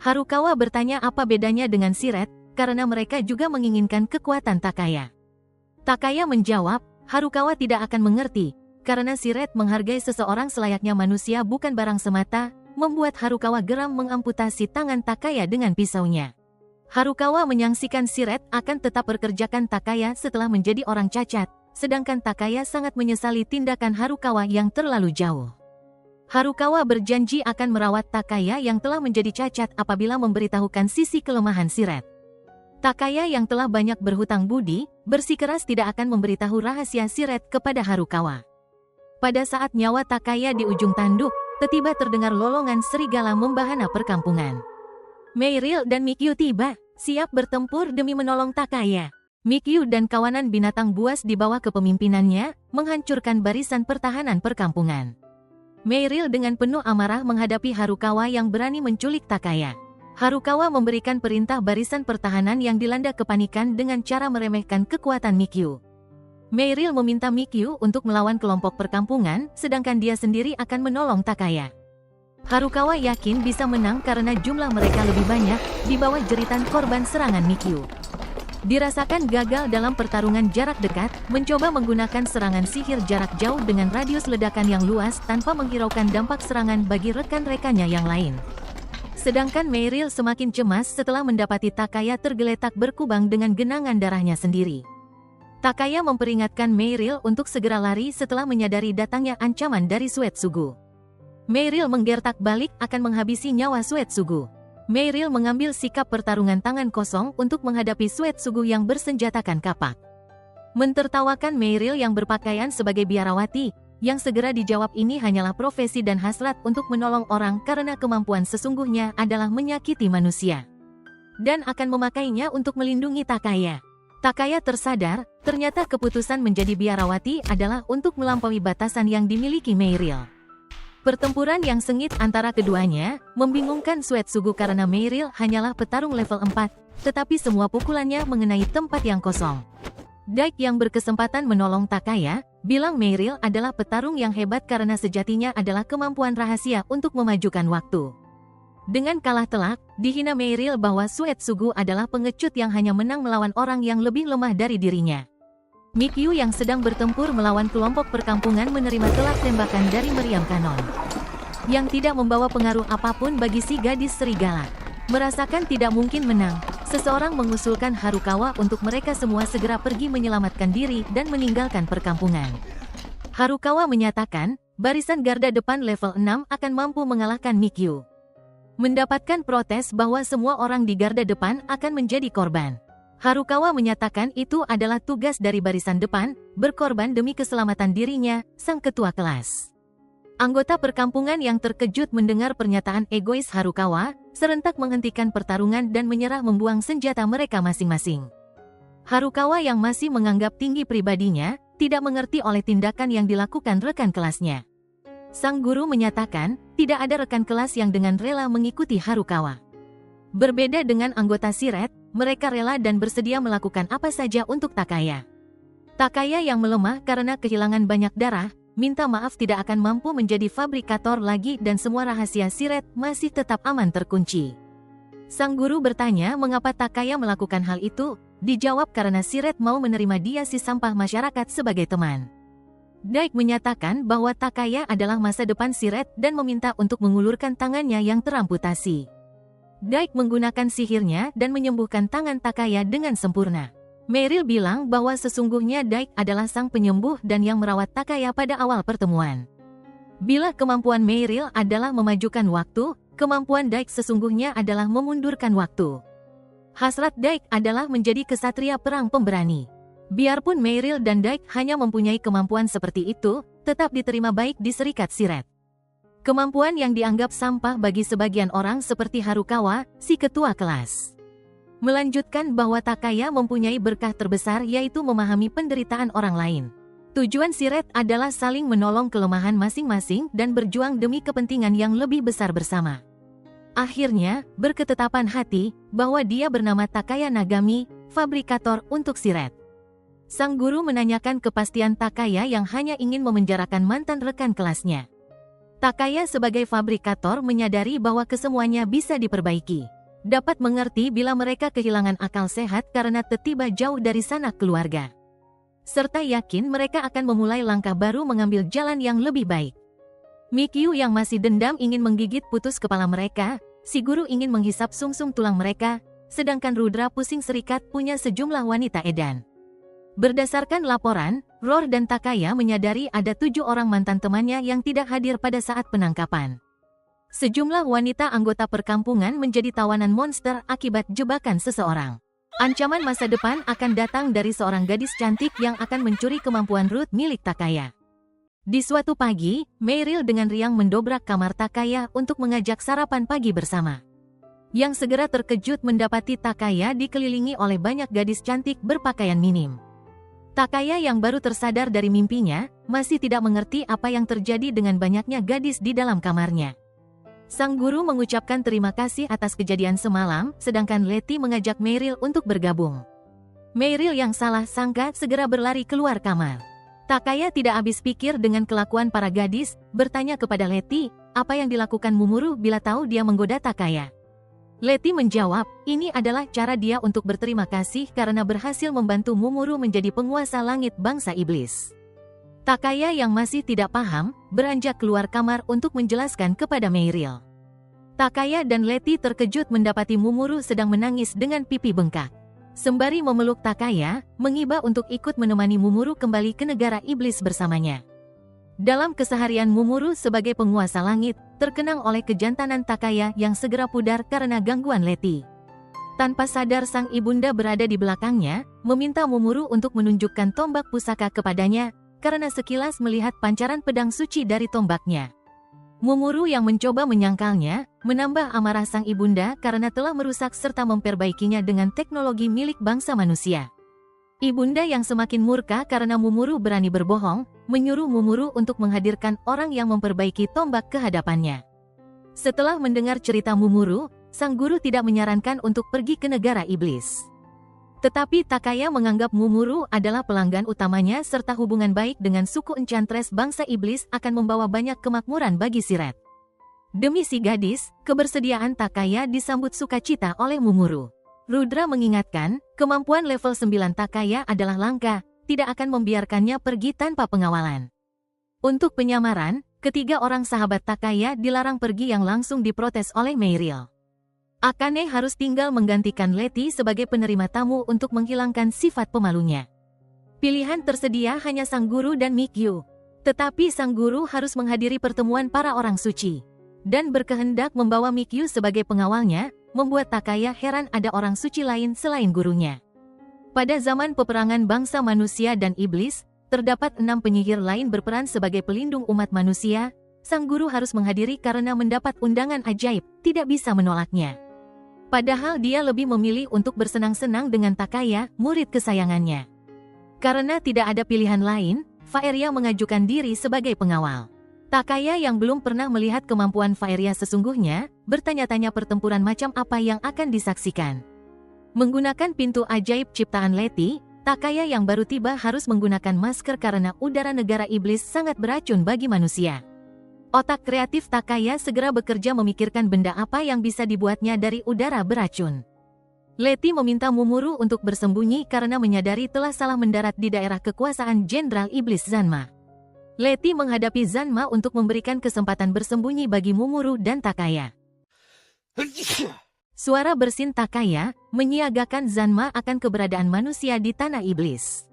S1: Harukawa bertanya apa bedanya dengan Siret, karena mereka juga menginginkan kekuatan Takaya. Takaya menjawab, Harukawa tidak akan mengerti, karena Siret menghargai seseorang selayaknya manusia bukan barang semata, membuat Harukawa geram mengamputasi tangan Takaya dengan pisaunya. Harukawa menyaksikan Siret akan tetap bekerjakan Takaya setelah menjadi orang cacat, sedangkan Takaya sangat menyesali tindakan Harukawa yang terlalu jauh. Harukawa berjanji akan merawat Takaya yang telah menjadi cacat apabila memberitahukan sisi kelemahan Siret. Takaya yang telah banyak berhutang budi, bersikeras tidak akan memberitahu rahasia Siret kepada Harukawa. Pada saat nyawa Takaya di ujung tanduk, tiba-tiba terdengar lolongan serigala membahana perkampungan. Meryl dan Mikyu tiba, siap bertempur demi menolong Takaya. Mikyu dan kawanan binatang buas di bawah kepemimpinannya, menghancurkan barisan pertahanan perkampungan. Meryl dengan penuh amarah menghadapi Harukawa yang berani menculik Takaya. Harukawa memberikan perintah barisan pertahanan yang dilanda kepanikan dengan cara meremehkan kekuatan Mikyu. Meryl meminta Mikyu untuk melawan kelompok perkampungan, sedangkan dia sendiri akan menolong Takaya. Harukawa yakin bisa menang karena jumlah mereka lebih banyak, di bawah jeritan korban serangan Mikyu. Dirasakan gagal dalam pertarungan jarak dekat, mencoba menggunakan serangan sihir jarak jauh dengan radius ledakan yang luas tanpa menghiraukan dampak serangan bagi rekan-rekannya yang lain. Sedangkan Meryl semakin cemas setelah mendapati Takaya tergeletak berkubang dengan genangan darahnya sendiri. Takaya memperingatkan Meryl untuk segera lari setelah menyadari datangnya ancaman dari Suetsugu. Meryl menggertak balik akan menghabisi nyawa Suetsugu. Meryl mengambil sikap pertarungan tangan kosong untuk menghadapi Suetsugu yang bersenjatakan kapak. Mentertawakan Meryl yang berpakaian sebagai biarawati, yang segera dijawab ini hanyalah profesi dan hasrat untuk menolong orang karena kemampuan sesungguhnya adalah menyakiti manusia. Dan akan memakainya untuk melindungi Takaya. Takaya tersadar, ternyata keputusan menjadi biarawati adalah untuk melampaui batasan yang dimiliki Meryl. Pertempuran yang sengit antara keduanya, membingungkan Suetsugu karena Meryl hanyalah petarung level 4, tetapi semua pukulannya mengenai tempat yang kosong. Daik yang berkesempatan menolong Takaya, bilang Meryl adalah petarung yang hebat karena sejatinya adalah kemampuan rahasia untuk memajukan waktu. Dengan kalah telak, dihina Meryl bahwa Suetsugu adalah pengecut yang hanya menang melawan orang yang lebih lemah dari dirinya. Mikyu yang sedang bertempur melawan kelompok perkampungan menerima telak tembakan dari meriam kanon, yang tidak membawa pengaruh apapun bagi si gadis serigala. Merasakan tidak mungkin menang, seseorang mengusulkan Harukawa untuk mereka semua segera pergi menyelamatkan diri dan meninggalkan perkampungan. Harukawa menyatakan, barisan garda depan level 6 akan mampu mengalahkan Mikyu. Mendapatkan protes bahwa semua orang di garda depan akan menjadi korban. Harukawa menyatakan itu adalah tugas dari barisan depan, berkorban demi keselamatan dirinya, sang ketua kelas. Anggota perkampungan yang terkejut mendengar pernyataan egois Harukawa, serentak menghentikan pertarungan dan menyerah membuang senjata mereka masing-masing. Harukawa yang masih menganggap tinggi pribadinya, tidak mengerti oleh tindakan yang dilakukan rekan kelasnya. Sang guru menyatakan, tidak ada rekan kelas yang dengan rela mengikuti Harukawa. Berbeda dengan anggota Siret, mereka rela dan bersedia melakukan apa saja untuk Takaya. Takaya yang melemah karena kehilangan banyak darah, minta maaf tidak akan mampu menjadi fabrikator lagi dan semua rahasia Siret masih tetap aman terkunci. Sang guru bertanya mengapa Takaya melakukan hal itu, dijawab karena Siret mau menerima dia si sampah masyarakat sebagai teman. Daik menyatakan bahwa Takaya adalah masa depan Siret dan meminta untuk mengulurkan tangannya yang teramputasi. Daik menggunakan sihirnya dan menyembuhkan tangan Takaya dengan sempurna. Meryl bilang bahwa sesungguhnya Daik adalah sang penyembuh dan yang merawat Takaya pada awal pertemuan. Bila kemampuan Meryl adalah memajukan waktu, kemampuan Daik sesungguhnya adalah memundurkan waktu. Hasrat Daik adalah menjadi kesatria perang pemberani. Biarpun Meryl dan Daik hanya mempunyai kemampuan seperti itu, tetap diterima baik di Serikat Siret. Kemampuan yang dianggap sampah bagi sebagian orang seperti Harukawa, si ketua kelas. Melanjutkan bahwa Takaya mempunyai berkah terbesar yaitu memahami penderitaan orang lain. Tujuan Siret adalah saling menolong kelemahan masing-masing dan berjuang demi kepentingan yang lebih besar bersama. Akhirnya, berketetapan hati bahwa dia bernama Takaya Nagami, fabrikator untuk Siret. Sang guru menanyakan kepastian Takaya yang hanya ingin memenjarakan mantan rekan kelasnya. Takaya sebagai fabrikator menyadari bahwa kesemuanya bisa diperbaiki. Dapat mengerti bila mereka kehilangan akal sehat karena tiba jauh dari sanak keluarga. Serta yakin mereka akan memulai langkah baru mengambil jalan yang lebih baik. Mikyu yang masih dendam ingin menggigit putus kepala mereka, si guru ingin menghisap sumsum tulang mereka, sedangkan Rudra pusing serikat punya sejumlah wanita edan. Berdasarkan laporan, Roar dan Takaya menyadari ada 7 orang mantan temannya yang tidak hadir pada saat penangkapan. Sejumlah wanita anggota perkampungan menjadi tawanan monster akibat jebakan seseorang. Ancaman masa depan akan datang dari seorang gadis cantik yang akan mencuri kemampuan root milik Takaya. Di suatu pagi, Meryl dengan riang mendobrak kamar Takaya untuk mengajak sarapan pagi bersama. Yang segera terkejut mendapati Takaya dikelilingi oleh banyak gadis cantik berpakaian minim. Takaya yang baru tersadar dari mimpinya, masih tidak mengerti apa yang terjadi dengan banyaknya gadis di dalam kamarnya. Sang guru mengucapkan terima kasih atas kejadian semalam, sedangkan Letty mengajak Meryl untuk bergabung. Meryl yang salah sangka segera berlari keluar kamar. Takaya tidak habis pikir dengan kelakuan para gadis, bertanya kepada Letty, apa yang dilakukan Mumuru bila tahu dia menggoda Takaya. Letty menjawab, ini adalah cara dia untuk berterima kasih karena berhasil membantu Mumuru menjadi penguasa langit bangsa iblis. Takaya yang masih tidak paham, beranjak keluar kamar untuk menjelaskan kepada Meryl. Takaya dan Letty terkejut mendapati Mumuru sedang menangis dengan pipi bengkak. Sembari memeluk Takaya, mengiba untuk ikut menemani Mumuru kembali ke negara iblis bersamanya. Dalam keseharian Mumuru sebagai penguasa langit, terkenang oleh kejantanan Takaya yang segera pudar karena gangguan Letty. Tanpa sadar sang ibunda berada di belakangnya, meminta Mumuru untuk menunjukkan tombak pusaka kepadanya, karena sekilas melihat pancaran pedang suci dari tombaknya. Mumuru yang mencoba menyangkalnya, menambah amarah sang ibunda karena telah merusak serta memperbaikinya dengan teknologi milik bangsa manusia. Ibunda yang semakin murka karena Mumuru berani berbohong, menyuruh Mumuru untuk menghadirkan orang yang memperbaiki tombak ke hadapannya. Setelah mendengar cerita Mumuru, sang guru tidak menyarankan untuk pergi ke negara iblis. Tetapi Takaya menganggap Mumuru adalah pelanggan utamanya serta hubungan baik dengan suku Enchantress bangsa iblis akan membawa banyak kemakmuran bagi Siret. Demi si gadis, kebersediaan Takaya disambut sukacita oleh Mumuru. Rudra mengingatkan, kemampuan level 9 Takaya adalah langka, tidak akan membiarkannya pergi tanpa pengawalan. Untuk penyamaran, ketiga orang sahabat Takaya dilarang pergi yang langsung diprotes oleh Meryl. Akane harus tinggal menggantikan Letty sebagai penerima tamu untuk menghilangkan sifat pemalunya. Pilihan tersedia hanya sang guru dan Mikyu. Tetapi sang guru harus menghadiri pertemuan para orang suci. Dan berkehendak membawa Mikyu sebagai pengawalnya, membuat Takaya heran ada orang suci lain selain gurunya. Pada zaman peperangan bangsa manusia dan iblis, terdapat 6 penyihir lain berperan sebagai pelindung umat manusia. Sang guru harus menghadiri karena mendapat undangan ajaib, tidak bisa menolaknya. Padahal dia lebih memilih untuk bersenang-senang dengan Takaya, murid kesayangannya. Karena tidak ada pilihan lain, Faeria mengajukan diri sebagai pengawal. Takaya yang belum pernah melihat kemampuan Faeria sesungguhnya, bertanya-tanya pertempuran macam apa yang akan disaksikan. Menggunakan pintu ajaib ciptaan Letty, Takaya yang baru tiba harus menggunakan masker karena udara negara iblis sangat beracun bagi manusia. Otak kreatif Takaya segera bekerja memikirkan benda apa yang bisa dibuatnya dari udara beracun. Letty meminta Mumuru untuk bersembunyi karena menyadari telah salah mendarat di daerah kekuasaan Jenderal Iblis Zanma. Letty menghadapi Zanma untuk memberikan kesempatan bersembunyi bagi Mumuru dan Takaya. Suara bersin Takaya menyiagakan Zanma akan keberadaan manusia di tanah iblis.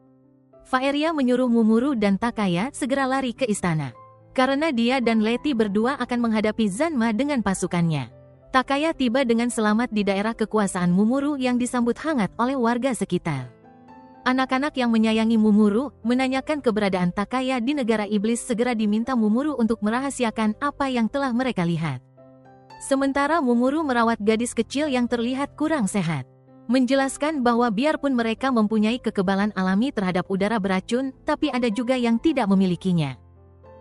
S1: Faeria menyuruh Mumuru dan Takaya segera lari ke istana. Karena dia dan Letty berdua akan menghadapi Zanma dengan pasukannya. Takaya tiba dengan selamat di daerah kekuasaan Mumuru yang disambut hangat oleh warga sekitar. Anak-anak yang menyayangi Mumuru menanyakan keberadaan Takaya di negara iblis segera diminta Mumuru untuk merahasiakan apa yang telah mereka lihat. Sementara Mumuru merawat gadis kecil yang terlihat kurang sehat. Menjelaskan bahwa biarpun mereka mempunyai kekebalan alami terhadap udara beracun, tapi ada juga yang tidak memilikinya.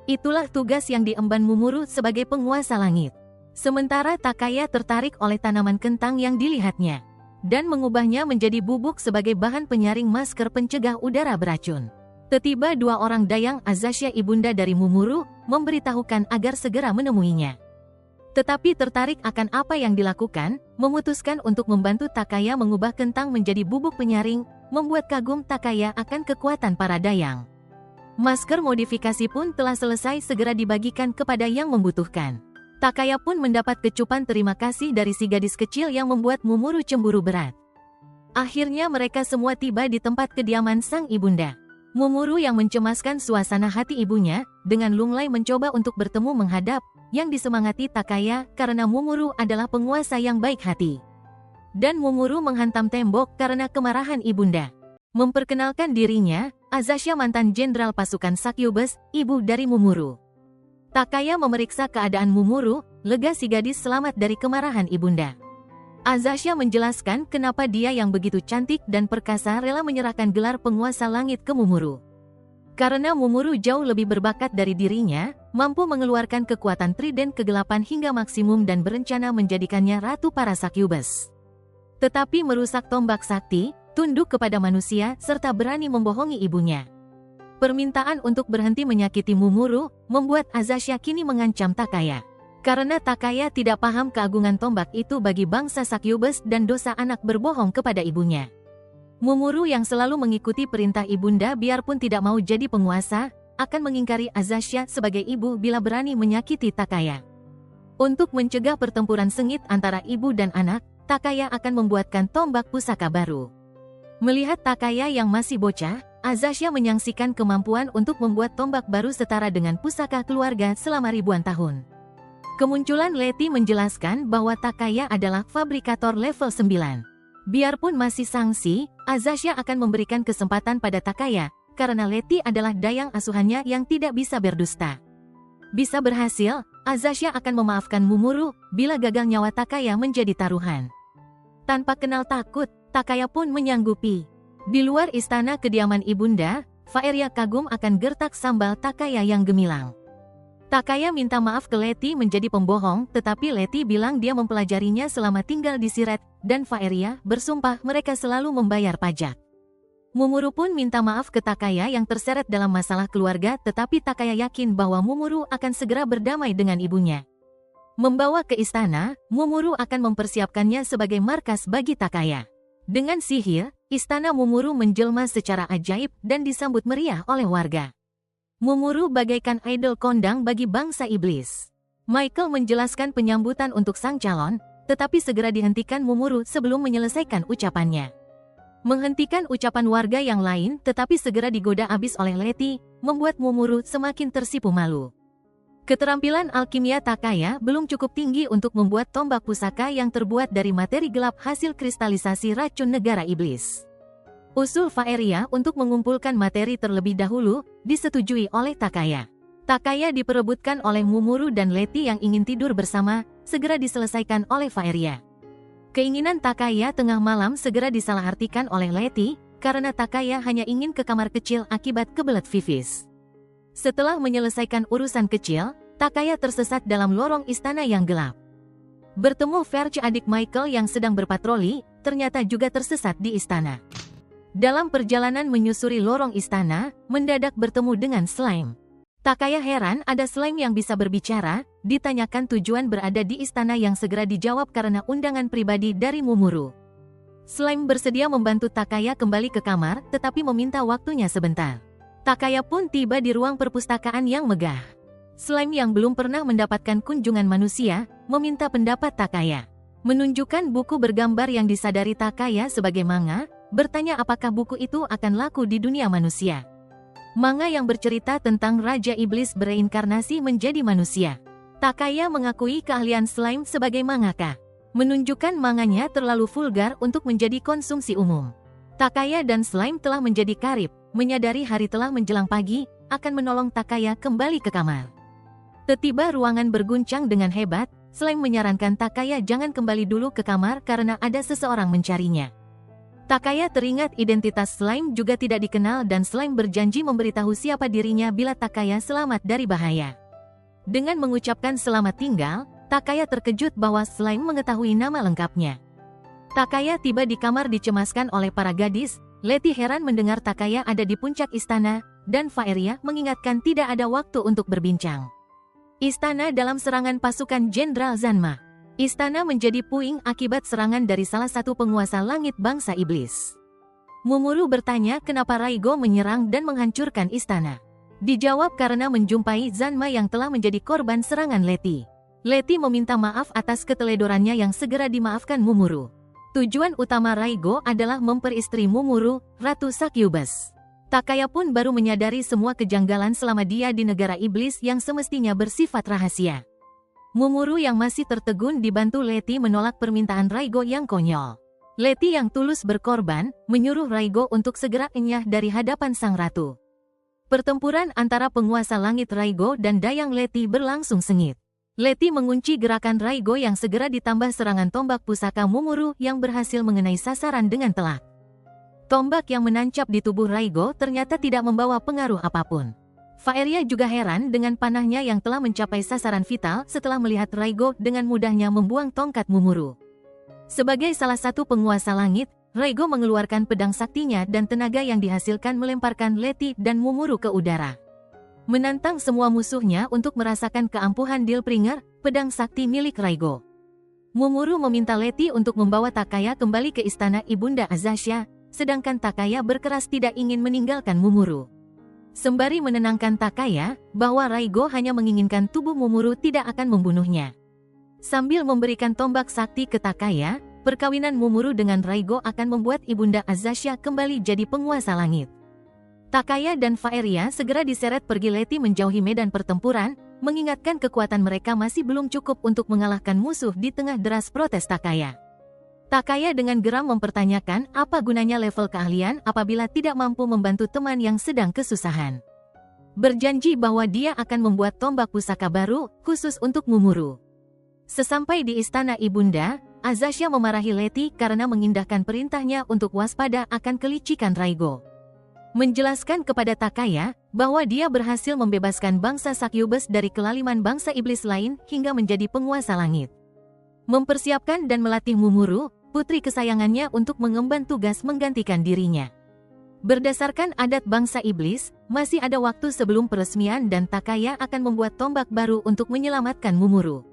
S1: Itulah tugas yang diemban Mumuru sebagai penguasa langit. Sementara Takaya tertarik oleh tanaman kentang yang dilihatnya, dan mengubahnya menjadi bubuk sebagai bahan penyaring masker pencegah udara beracun. Tiba-tiba 2 orang dayang Azasya ibunda dari Mumuru, memberitahukan agar segera menemuinya. Tetapi tertarik akan apa yang dilakukan, memutuskan untuk membantu Takaya mengubah kentang menjadi bubuk penyaring, membuat kagum Takaya akan kekuatan para dayang. Masker modifikasi pun telah selesai segera dibagikan kepada yang membutuhkan. Takaya pun mendapat kecupan terima kasih dari si gadis kecil yang membuat Mumuru cemburu berat. Akhirnya mereka semua tiba di tempat kediaman sang ibunda. Mumuru yang mencemaskan suasana hati ibunya, dengan lunglai mencoba untuk bertemu menghadap, yang disemangati Takaya karena Mumuru adalah penguasa yang baik hati. Dan Mumuru menghantam tembok karena kemarahan ibunda. Memperkenalkan dirinya, Azasya mantan jenderal pasukan Succubus, ibu dari Mumuru. Takaya memeriksa keadaan Mumuru, lega si gadis selamat dari kemarahan ibunda. Azasya menjelaskan kenapa dia yang begitu cantik dan perkasa rela menyerahkan gelar penguasa langit ke Mumuru. Karena Mumuru jauh lebih berbakat dari dirinya, mampu mengeluarkan kekuatan trident kegelapan hingga maksimum dan berencana menjadikannya ratu para Succubus. Tetapi merusak tombak sakti, tunduk kepada manusia, serta berani membohongi ibunya. Permintaan untuk berhenti menyakiti Mumuru, membuat Azasya kini mengancam Takaya. Karena Takaya tidak paham keagungan tombak itu bagi bangsa Succubus dan dosa anak berbohong kepada ibunya. Mumuru yang selalu mengikuti perintah ibunda biarpun tidak mau jadi penguasa, akan mengingkari Azasya sebagai ibu bila berani menyakiti Takaya. Untuk mencegah pertempuran sengit antara ibu dan anak, Takaya akan membuatkan tombak pusaka baru. Melihat Takaya yang masih bocah, Azasya menyaksikan kemampuan untuk membuat tombak baru setara dengan pusaka keluarga selama ribuan tahun. Kemunculan Letty menjelaskan bahwa Takaya adalah fabrikator level 9. Biarpun masih sangsi, Azasya akan memberikan kesempatan pada Takaya, karena Letty adalah dayang asuhannya yang tidak bisa berdusta. Bisa berhasil, Azasya akan memaafkan Mumuru bila gagal nyawa Takaya menjadi taruhan. Tanpa kenal takut, Takaya pun menyanggupi. Di luar istana kediaman ibunda, Faeria kagum akan gertak sambal Takaya yang gemilang. Takaya minta maaf ke Letty menjadi pembohong, tetapi Letty bilang dia mempelajarinya selama tinggal di Siret, dan Faeria bersumpah mereka selalu membayar pajak. Mumuru pun minta maaf ke Takaya yang terseret dalam masalah keluarga, tetapi Takaya yakin bahwa Mumuru akan segera berdamai dengan ibunya. Membawa ke istana, Mumuru akan mempersiapkannya sebagai markas bagi Takaya. Dengan sihir, istana Mumuru menjelma secara ajaib dan disambut meriah oleh warga. Mumuru bagaikan idol kondang bagi bangsa iblis. Michael menjelaskan penyambutan untuk sang calon, tetapi segera dihentikan Mumuru sebelum menyelesaikan ucapannya. Menghentikan ucapan warga yang lain tetapi segera digoda habis oleh Letty, membuat Mumuru semakin tersipu malu. Keterampilan alkimia Takaya belum cukup tinggi untuk membuat tombak pusaka yang terbuat dari materi gelap hasil kristalisasi racun negara iblis. Usul Faeria untuk mengumpulkan materi terlebih dahulu disetujui oleh Takaya. Takaya diperebutkan oleh Mumuru dan Letty yang ingin tidur bersama, segera diselesaikan oleh Faeria. Keinginan Takaya tengah malam segera disalahartikan oleh Letty, karena Takaya hanya ingin ke kamar kecil akibat kebelet pipis. Setelah menyelesaikan urusan kecil, Takaya tersesat dalam lorong istana yang gelap. Bertemu Verge, adik Michael yang sedang berpatroli, ternyata juga tersesat di istana. Dalam perjalanan menyusuri lorong istana, mendadak bertemu dengan slime. Takaya heran ada slime yang bisa berbicara, ditanyakan tujuan berada di istana yang segera dijawab karena undangan pribadi dari Mumuru. Slime bersedia membantu Takaya kembali ke kamar, tetapi meminta waktunya sebentar. Takaya pun tiba di ruang perpustakaan yang megah. Slime yang belum pernah mendapatkan kunjungan manusia, meminta pendapat Takaya. Menunjukkan buku bergambar yang disadari Takaya sebagai manga, bertanya apakah buku itu akan laku di dunia manusia. Manga yang bercerita tentang Raja Iblis bereinkarnasi menjadi manusia. Takaya mengakui keahlian slime sebagai mangaka. Menunjukkan manganya terlalu vulgar untuk menjadi konsumsi umum. Takaya dan slime telah menjadi karib, menyadari hari telah menjelang pagi, akan menolong Takaya kembali ke kamar. Tiba-tiba ruangan berguncang dengan hebat, slime menyarankan Takaya jangan kembali dulu ke kamar karena ada seseorang mencarinya. Takaya teringat identitas slime juga tidak dikenal dan slime berjanji memberitahu siapa dirinya bila Takaya selamat dari bahaya. Dengan mengucapkan selamat tinggal, Takaya terkejut bahwa slime mengetahui nama lengkapnya. Takaya tiba di kamar dicemaskan oleh para gadis, Letty heran mendengar Takaya ada di puncak istana, dan Faeria mengingatkan tidak ada waktu untuk berbincang. Istana dalam serangan pasukan Jenderal Zanma. Istana menjadi puing akibat serangan dari salah satu penguasa langit bangsa iblis. Mumuru bertanya kenapa Raigo menyerang dan menghancurkan istana. Dijawab karena menjumpai Zanma yang telah menjadi korban serangan Letty. Letty meminta maaf atas keteledorannya yang segera dimaafkan Mumuru. Tujuan utama Raigo adalah memperistri Mumuru, Ratu Succubus. Takaya pun baru menyadari semua kejanggalan selama dia di negara iblis yang semestinya bersifat rahasia. Mumuru yang masih tertegun dibantu Letty menolak permintaan Raigo yang konyol. Letty yang tulus berkorban, menyuruh Raigo untuk segera enyah dari hadapan sang ratu. Pertempuran antara penguasa langit Raigo dan dayang Letty berlangsung sengit. Letty mengunci gerakan Raigo yang segera ditambah serangan tombak pusaka Mumuru yang berhasil mengenai sasaran dengan telak. Tombak yang menancap di tubuh Raigo ternyata tidak membawa pengaruh apapun. Faeria juga heran dengan panahnya yang telah mencapai sasaran vital setelah melihat Raigo dengan mudahnya membuang tongkat Mumuru. Sebagai salah satu penguasa langit, Raigo mengeluarkan pedang saktinya dan tenaga yang dihasilkan melemparkan Letty dan Mumuru ke udara. Menantang semua musuhnya untuk merasakan keampuhan Dilpringer, pedang sakti milik Raigo. Mumuru meminta Letty untuk membawa Takaya kembali ke istana Ibunda Azasha, sedangkan Takaya berkeras tidak ingin meninggalkan Mumuru. Sembari menenangkan Takaya, bahwa Raigo hanya menginginkan tubuh Mumuru tidak akan membunuhnya. Sambil memberikan tombak sakti ke Takaya, perkawinan Mumuru dengan Raigo akan membuat Ibunda Azasha kembali jadi penguasa langit. Takaya dan Faeria segera diseret pergi. Letty menjauhi medan pertempuran, mengingatkan kekuatan mereka masih belum cukup untuk mengalahkan musuh di tengah deras protes Takaya. Takaya dengan geram mempertanyakan apa gunanya level keahlian apabila tidak mampu membantu teman yang sedang kesusahan. Berjanji bahwa dia akan membuat tombak pusaka baru, khusus untuk Mumuru. Sesampai di istana Ibunda, Azasha memarahi Letty karena mengindahkan perintahnya untuk waspada akan kelicikan Raigo. Menjelaskan kepada Takaya bahwa dia berhasil membebaskan bangsa Succubus dari kelaliman bangsa iblis lain hingga menjadi penguasa langit. Mempersiapkan dan melatih Mumuru, putri kesayangannya, untuk mengemban tugas menggantikan dirinya. Berdasarkan adat bangsa iblis, masih ada waktu sebelum peresmian dan Takaya akan membuat tombak baru untuk menyelamatkan Mumuru.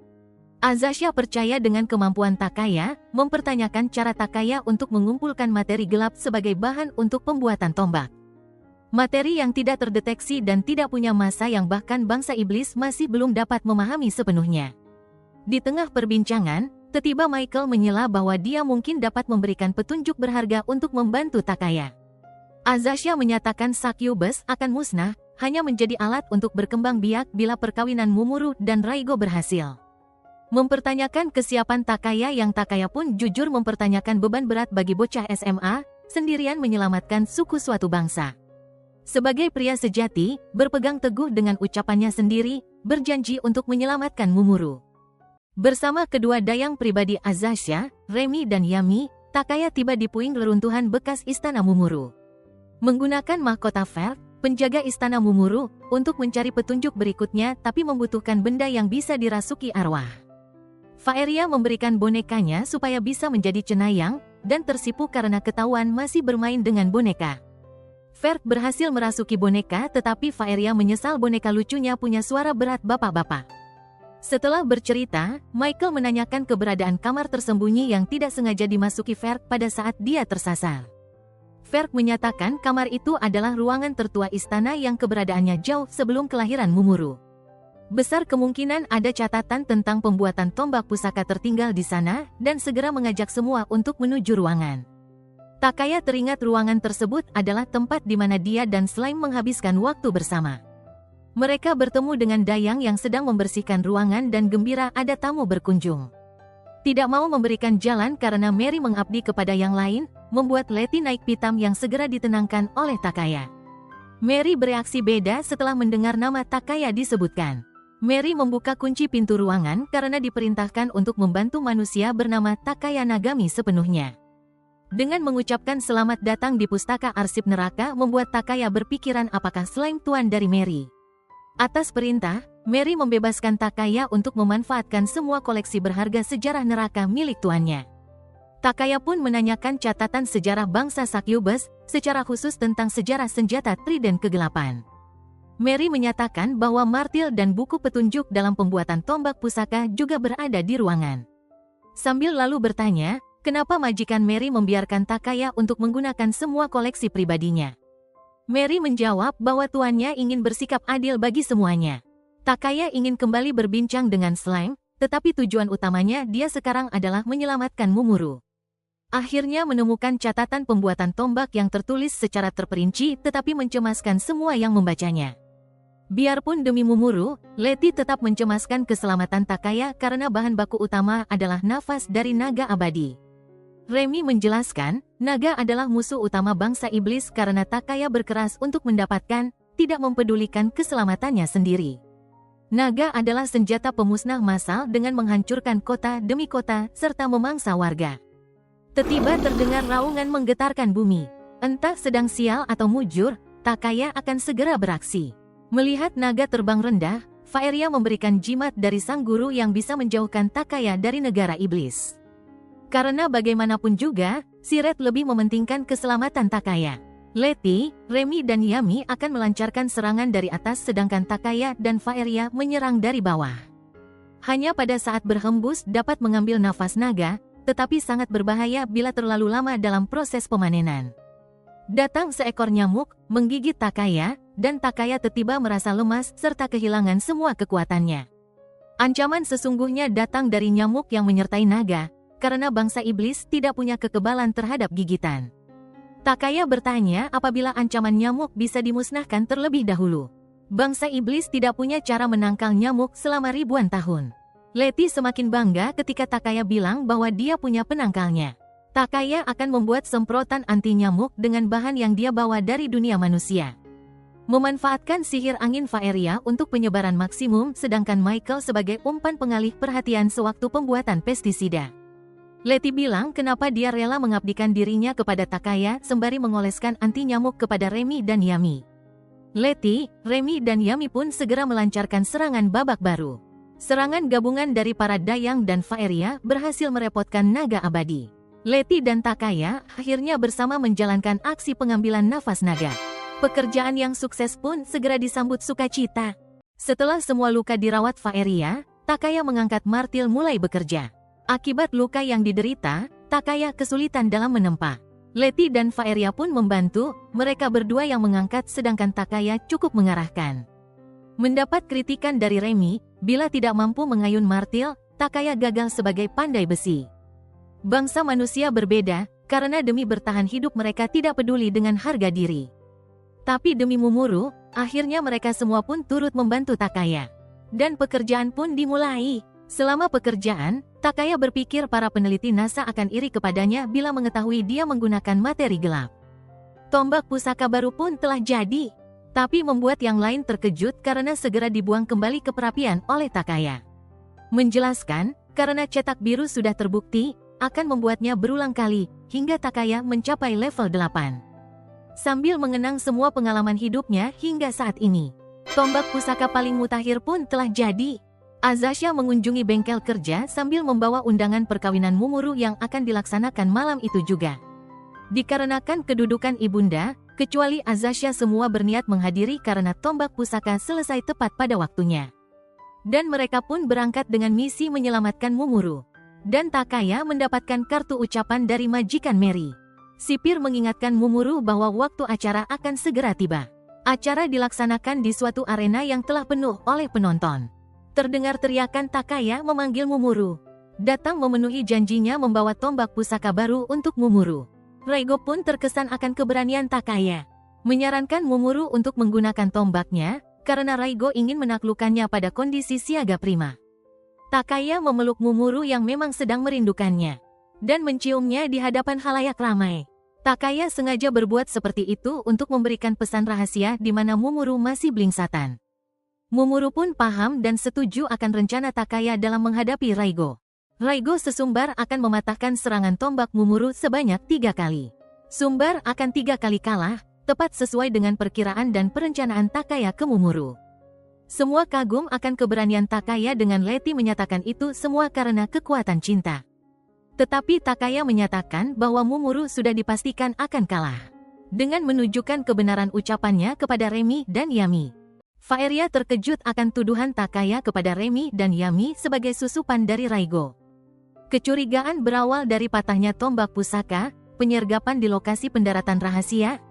S1: Azasha percaya dengan kemampuan Takaya, mempertanyakan cara Takaya untuk mengumpulkan materi gelap sebagai bahan untuk pembuatan tombak. Materi yang tidak terdeteksi dan tidak punya massa yang bahkan bangsa iblis masih belum dapat memahami sepenuhnya. Di tengah perbincangan, tiba-tiba Michael menyela bahwa dia mungkin dapat memberikan petunjuk berharga untuk membantu Takaya. Azasha menyatakan Succubus akan musnah, hanya menjadi alat untuk berkembang biak bila perkawinan Mumuru dan Raigo berhasil. Mempertanyakan kesiapan Takaya yang Takaya pun jujur mempertanyakan beban berat bagi bocah SMA, sendirian menyelamatkan suku suatu bangsa. Sebagai pria sejati, berpegang teguh dengan ucapannya sendiri, berjanji untuk menyelamatkan Mumuru. Bersama kedua dayang pribadi Azasha, Remy dan Yami, Takaya tiba di puing reruntuhan bekas istana Mumuru. Menggunakan mahkota Ferg, penjaga istana Mumuru, untuk mencari petunjuk berikutnya tapi membutuhkan benda yang bisa dirasuki arwah. Faeria memberikan bonekanya supaya bisa menjadi cenayang, dan tersipu karena ketahuan masih bermain dengan boneka. Ferg berhasil merasuki boneka tetapi Faeria menyesal boneka lucunya punya suara berat bapak-bapak. Setelah bercerita, Michael menanyakan keberadaan kamar tersembunyi yang tidak sengaja dimasuki Ferg pada saat dia tersasar. Ferg menyatakan kamar itu adalah ruangan tertua istana yang keberadaannya jauh sebelum kelahiran Mumuru. Besar kemungkinan ada catatan tentang pembuatan tombak pusaka tertinggal di sana dan segera mengajak semua untuk menuju ruangan. Takaya teringat ruangan tersebut adalah tempat di mana dia dan Slime menghabiskan waktu bersama. Mereka bertemu dengan Dayang yang sedang membersihkan ruangan dan gembira ada tamu berkunjung. Tidak mau memberikan jalan karena Mary mengabdi kepada yang lain, membuat Letty naik pitam yang segera ditenangkan oleh Takaya. Mary bereaksi beda setelah mendengar nama Takaya disebutkan. Mary membuka kunci pintu ruangan karena diperintahkan untuk membantu manusia bernama Takaya Nagami sepenuhnya. Dengan mengucapkan selamat datang di pustaka arsip neraka membuat Takaya berpikiran apakah Slime tuan dari Mary. Atas perintah, Mary membebaskan Takaya untuk memanfaatkan semua koleksi berharga sejarah neraka milik tuannya. Takaya pun menanyakan catatan sejarah bangsa Succubus, secara khusus tentang sejarah senjata Trident Kegelapan. Mary menyatakan bahwa martil dan buku petunjuk dalam pembuatan tombak pusaka juga berada di ruangan. Sambil lalu bertanya, kenapa majikan Mary membiarkan Takaya untuk menggunakan semua koleksi pribadinya? Mary menjawab bahwa tuannya ingin bersikap adil bagi semuanya. Takaya ingin kembali berbincang dengan Slime, tetapi tujuan utamanya dia sekarang adalah menyelamatkan Mumuru. Akhirnya menemukan catatan pembuatan tombak yang tertulis secara terperinci tetapi mencemaskan semua yang membacanya. Biarpun demi Mumuru, Letty tetap mencemaskan keselamatan Takaya karena bahan baku utama adalah nafas dari naga abadi. Remy menjelaskan, naga adalah musuh utama bangsa iblis karena Takaya berkeras untuk mendapatkan, tidak mempedulikan keselamatannya sendiri. Naga adalah senjata pemusnah massal dengan menghancurkan kota demi kota serta memangsa warga. Tiba-tiba terdengar raungan menggetarkan bumi. Entah sedang sial atau mujur, Takaya akan segera beraksi. Melihat naga terbang rendah, Faeria memberikan jimat dari sang guru yang bisa menjauhkan Takaya dari negara iblis. Karena bagaimanapun juga, si Red lebih mementingkan keselamatan Takaya. Letty, Remy dan Yami akan melancarkan serangan dari atas sedangkan Takaya dan Faeria menyerang dari bawah. Hanya pada saat berhembus dapat mengambil nafas naga, tetapi sangat berbahaya bila terlalu lama dalam proses pemanenan. Datang seekor nyamuk, menggigit Takaya, dan Takaya tiba-tiba merasa lemas serta kehilangan semua kekuatannya. Ancaman sesungguhnya datang dari nyamuk yang menyertai naga, karena bangsa iblis tidak punya kekebalan terhadap gigitan. Takaya bertanya apabila ancaman nyamuk bisa dimusnahkan terlebih dahulu. Bangsa iblis tidak punya cara menangkal nyamuk selama ribuan tahun. Letty semakin bangga ketika Takaya bilang bahwa dia punya penangkalnya. Takaya akan membuat semprotan anti nyamuk dengan bahan yang dia bawa dari dunia manusia. Memanfaatkan sihir angin Faeria untuk penyebaran maksimum sedangkan Michael sebagai umpan pengalih perhatian sewaktu pembuatan pestisida. Letty bilang kenapa dia rela mengabdikan dirinya kepada Takaya sembari mengoleskan anti nyamuk kepada Remy dan Yami. Letty, Remy dan Yami pun segera melancarkan serangan babak baru. Serangan gabungan dari para Dayang dan Faeria berhasil merepotkan naga abadi. Letty dan Takaya akhirnya bersama menjalankan aksi pengambilan nafas naga. Pekerjaan yang sukses pun segera disambut sukacita. Setelah semua luka dirawat Faeria, Takaya mengangkat martil mulai bekerja. Akibat luka yang diderita, Takaya kesulitan dalam menempa. Letty dan Faeria pun membantu, mereka berdua yang mengangkat sedangkan Takaya cukup mengarahkan. Mendapat kritikan dari Remy, bila tidak mampu mengayun martil, Takaya gagal sebagai pandai besi. Bangsa manusia berbeda, karena demi bertahan hidup mereka tidak peduli dengan harga diri. Tapi demi Mumuru, akhirnya mereka semua pun turut membantu Takaya. Dan pekerjaan pun dimulai. Selama pekerjaan, Takaya berpikir para peneliti NASA akan iri kepadanya bila mengetahui dia menggunakan materi gelap. Tombak pusaka baru pun telah jadi, tapi membuat yang lain terkejut karena segera dibuang kembali ke perapian oleh Takaya. Menjelaskan, karena cetak biru sudah terbukti, akan membuatnya berulang kali, hingga Takaya mencapai level 8. Sambil mengenang semua pengalaman hidupnya hingga saat ini, tombak pusaka paling mutakhir pun telah jadi. Azasha mengunjungi bengkel kerja sambil membawa undangan perkawinan Mumuru yang akan dilaksanakan malam itu juga. Dikarenakan kedudukan ibunda, kecuali Azasha semua berniat menghadiri karena tombak pusaka selesai tepat pada waktunya. Dan mereka pun berangkat dengan misi menyelamatkan Mumuru. Dan Takaya mendapatkan kartu ucapan dari majikan Mary. Sipir mengingatkan Mumuru bahwa waktu acara akan segera tiba. Acara dilaksanakan di suatu arena yang telah penuh oleh penonton. Terdengar teriakan Takaya memanggil Mumuru. Datang memenuhi janjinya membawa tombak pusaka baru untuk Mumuru. Raigo pun terkesan akan keberanian Takaya. Menyarankan Mumuru untuk menggunakan tombaknya, karena Raigo ingin menaklukkannya pada kondisi siaga prima. Takaya memeluk Mumuru yang memang sedang merindukannya. Dan menciumnya di hadapan halayak ramai. Takaya sengaja berbuat seperti itu untuk memberikan pesan rahasia di mana Mumuru masih blingsatan. Mumuru pun paham dan setuju akan rencana Takaya dalam menghadapi Raigo. Raigo sesumbar akan mematahkan serangan tombak Mumuru sebanyak 3 kali. Sumbar akan 3 kali kalah, tepat sesuai dengan perkiraan dan perencanaan Takaya ke Mumuru. Semua kagum akan keberanian Takaya dengan Letty menyatakan itu semua karena kekuatan cinta. Tetapi Takaya menyatakan bahwa Mumuru sudah dipastikan akan kalah. Dengan menunjukkan kebenaran ucapannya kepada Remy dan Yami. Faeria terkejut akan tuduhan Takaya kepada Remy dan Yami sebagai susupan dari Raigo. Kecurigaan berawal dari patahnya tombak pusaka, penyergapan di lokasi pendaratan rahasia.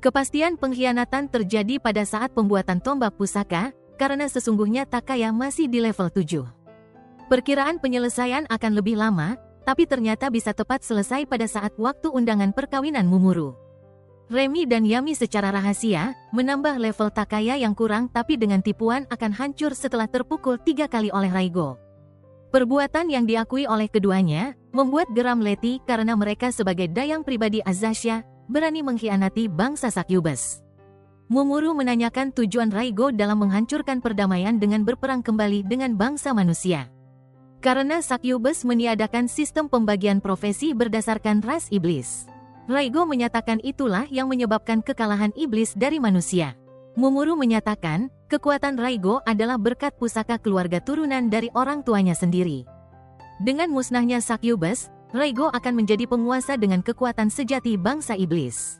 S1: Kepastian pengkhianatan terjadi pada saat pembuatan tombak pusaka, karena sesungguhnya Takaya masih di level 7. Perkiraan penyelesaian akan lebih lama, tapi ternyata bisa tepat selesai pada saat waktu undangan perkawinan Mumuru. Remy dan Yami secara rahasia, menambah level Takaya yang kurang tapi dengan tipuan akan hancur setelah terpukul 3 kali oleh Raigo. Perbuatan yang diakui oleh keduanya, membuat geram Letty karena mereka sebagai dayang pribadi Azasha, berani mengkhianati bangsa Succubus. Mumuru menanyakan tujuan Raigo dalam menghancurkan perdamaian dengan berperang kembali dengan bangsa manusia. Karena Succubus meniadakan sistem pembagian profesi berdasarkan ras iblis. Raigo menyatakan itulah yang menyebabkan kekalahan iblis dari manusia. Mumuru menyatakan, kekuatan Raigo adalah berkat pusaka keluarga turunan dari orang tuanya sendiri. Dengan musnahnya Succubus, Raigo akan menjadi penguasa dengan kekuatan sejati bangsa iblis.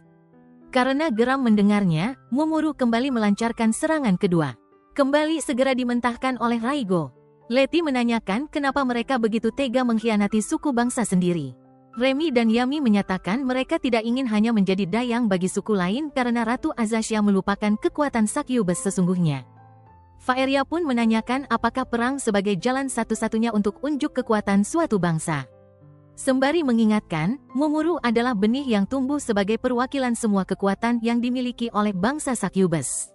S1: Karena geram mendengarnya, Mumuru kembali melancarkan serangan kedua. Kembali segera dimentahkan oleh Raigo. Letty menanyakan kenapa mereka begitu tega mengkhianati suku bangsa sendiri. Remy dan Yami menyatakan mereka tidak ingin hanya menjadi dayang bagi suku lain karena Ratu Azasha melupakan kekuatan Succubus sesungguhnya. Faeria pun menanyakan apakah perang sebagai jalan satu-satunya untuk unjuk kekuatan suatu bangsa. Sembari mengingatkan, Mumuru adalah benih yang tumbuh sebagai perwakilan semua kekuatan yang dimiliki oleh bangsa Succubus.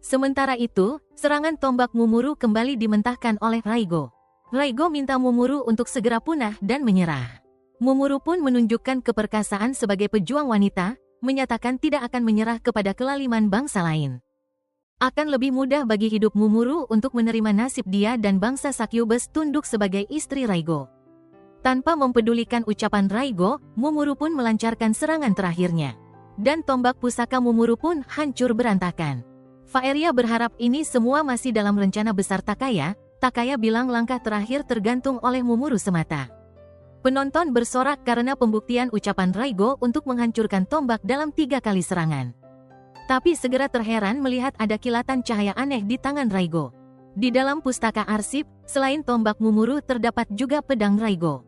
S1: Sementara itu, serangan tombak Mumuru kembali dimentahkan oleh Raigo. Raigo minta Mumuru untuk segera punah dan menyerah. Mumuru pun menunjukkan keperkasaan sebagai pejuang wanita, menyatakan tidak akan menyerah kepada kelaliman bangsa lain. Akan lebih mudah bagi hidup Mumuru untuk menerima nasib dia dan bangsa Succubus tunduk sebagai istri Raigo. Tanpa mempedulikan ucapan Raigo, Mumuru pun melancarkan serangan terakhirnya. Dan tombak pusaka Mumuru pun hancur berantakan. Faeria berharap ini semua masih dalam rencana besar Takaya. Takaya bilang langkah terakhir tergantung oleh Mumuru semata. Penonton bersorak karena pembuktian ucapan Raigo untuk menghancurkan tombak dalam 3 kali serangan. Tapi segera terheran melihat ada kilatan cahaya aneh di tangan Raigo. Di dalam pustaka arsip, selain tombak Mumuru terdapat juga pedang Raigo.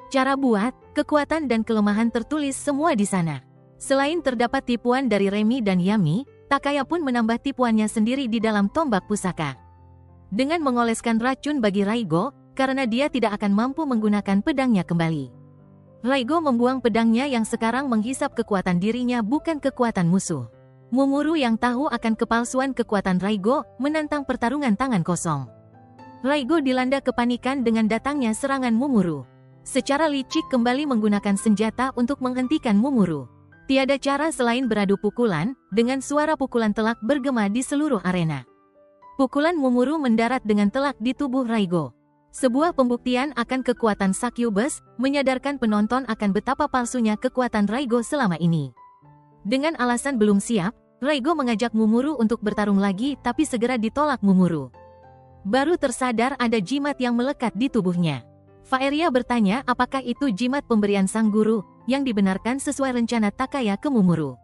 S1: Cara buat, kekuatan dan kelemahan tertulis semua di sana. Selain terdapat tipuan dari Remy dan Yami, Takaya pun menambah tipuannya sendiri di dalam tombak pusaka. Dengan mengoleskan racun bagi Raigo, karena dia tidak akan mampu menggunakan pedangnya kembali. Raigo membuang pedangnya yang sekarang menghisap kekuatan dirinya bukan kekuatan musuh. Mumuru yang tahu akan kepalsuan kekuatan Raigo, menantang pertarungan tangan kosong. Raigo dilanda kepanikan dengan datangnya serangan Mumuru. Secara licik kembali menggunakan senjata untuk menghentikan Mumuru. Tiada cara selain beradu pukulan, dengan suara pukulan telak bergema di seluruh arena. Pukulan Mumuru mendarat dengan telak di tubuh Raigo. Sebuah pembuktian akan kekuatan Succubus, menyadarkan penonton akan betapa palsunya kekuatan Raigo selama ini. Dengan alasan belum siap, Raigo mengajak Mumuru untuk bertarung lagi tapi segera ditolak Mumuru. Baru tersadar ada jimat yang melekat di tubuhnya. Faeria bertanya apakah itu jimat pemberian sang guru, yang dibenarkan sesuai rencana Takaya ke Mumuru.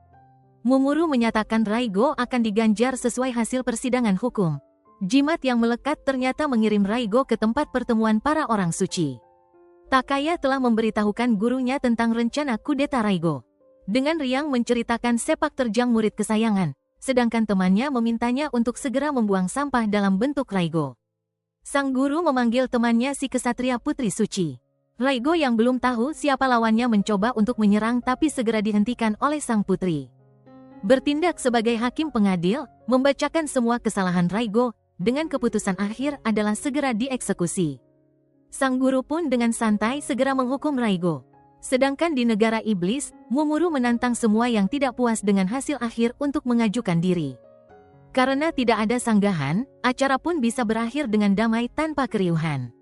S1: Mumuru menyatakan Raigo akan diganjar sesuai hasil persidangan hukum. Jimat yang melekat ternyata mengirim Raigo ke tempat pertemuan para orang suci. Takaya telah memberitahukan gurunya tentang rencana kudeta Raigo. Dengan riang menceritakan sepak terjang murid kesayangan, sedangkan temannya memintanya untuk segera membuang sampah dalam bentuk Raigo. Sang guru memanggil temannya si kesatria putri suci. Raigo yang belum tahu siapa lawannya mencoba untuk menyerang tapi segera dihentikan oleh sang putri. Bertindak sebagai hakim pengadil, membacakan semua kesalahan Raigo, dengan keputusan akhir adalah segera dieksekusi. Sang guru pun dengan santai segera menghukum Raigo. Sedangkan di negara iblis, Mumuru menantang semua yang tidak puas dengan hasil akhir untuk mengajukan diri. Karena tidak ada sanggahan, acara pun bisa berakhir dengan damai tanpa keriuhan.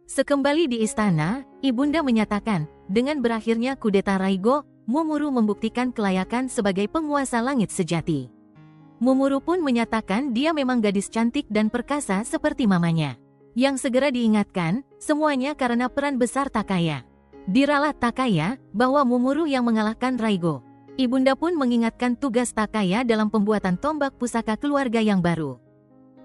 S1: Sekembali di istana, ibunda menyatakan, dengan berakhirnya kudeta Raigo, Mumuru membuktikan kelayakan sebagai penguasa langit sejati. Mumuru pun menyatakan dia memang gadis cantik dan perkasa seperti mamanya. Yang segera diingatkan, semuanya karena peran besar Takaya. Diralat Takaya, bahwa Mumuru yang mengalahkan Raigo. Ibunda pun mengingatkan tugas Takaya dalam pembuatan tombak pusaka keluarga yang baru.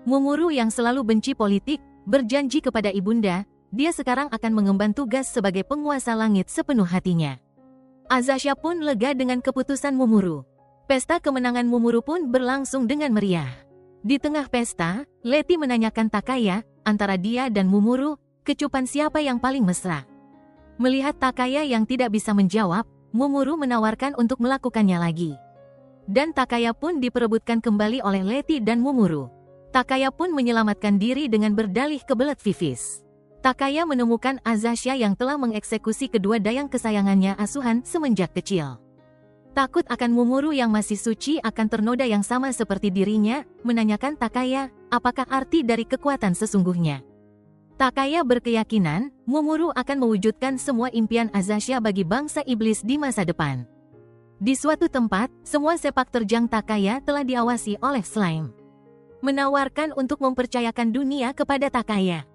S1: Mumuru yang selalu benci politik, berjanji kepada ibunda, dia sekarang akan mengemban tugas sebagai penguasa langit sepenuh hatinya. Azasha pun lega dengan keputusan Mumuru. Pesta kemenangan Mumuru pun berlangsung dengan meriah. Di tengah pesta, Letty menanyakan Takaya, antara dia dan Mumuru, kecupan siapa yang paling mesra. Melihat Takaya yang tidak bisa menjawab, Mumuru menawarkan untuk melakukannya lagi. Dan Takaya pun diperebutkan kembali oleh Letty dan Mumuru. Takaya pun menyelamatkan diri dengan berdalih kebelet Vivis. Takaya menemukan Azasha yang telah mengeksekusi kedua dayang kesayangannya asuhan semenjak kecil. Takut akan Mumuru yang masih suci akan ternoda yang sama seperti dirinya, menanyakan Takaya, apakah arti dari kekuatan sesungguhnya. Takaya berkeyakinan, Mumuru akan mewujudkan semua impian Azasha bagi bangsa iblis di masa depan. Di suatu tempat, semua sepak terjang Takaya telah diawasi oleh Slime. Menawarkan untuk mempercayakan dunia kepada Takaya.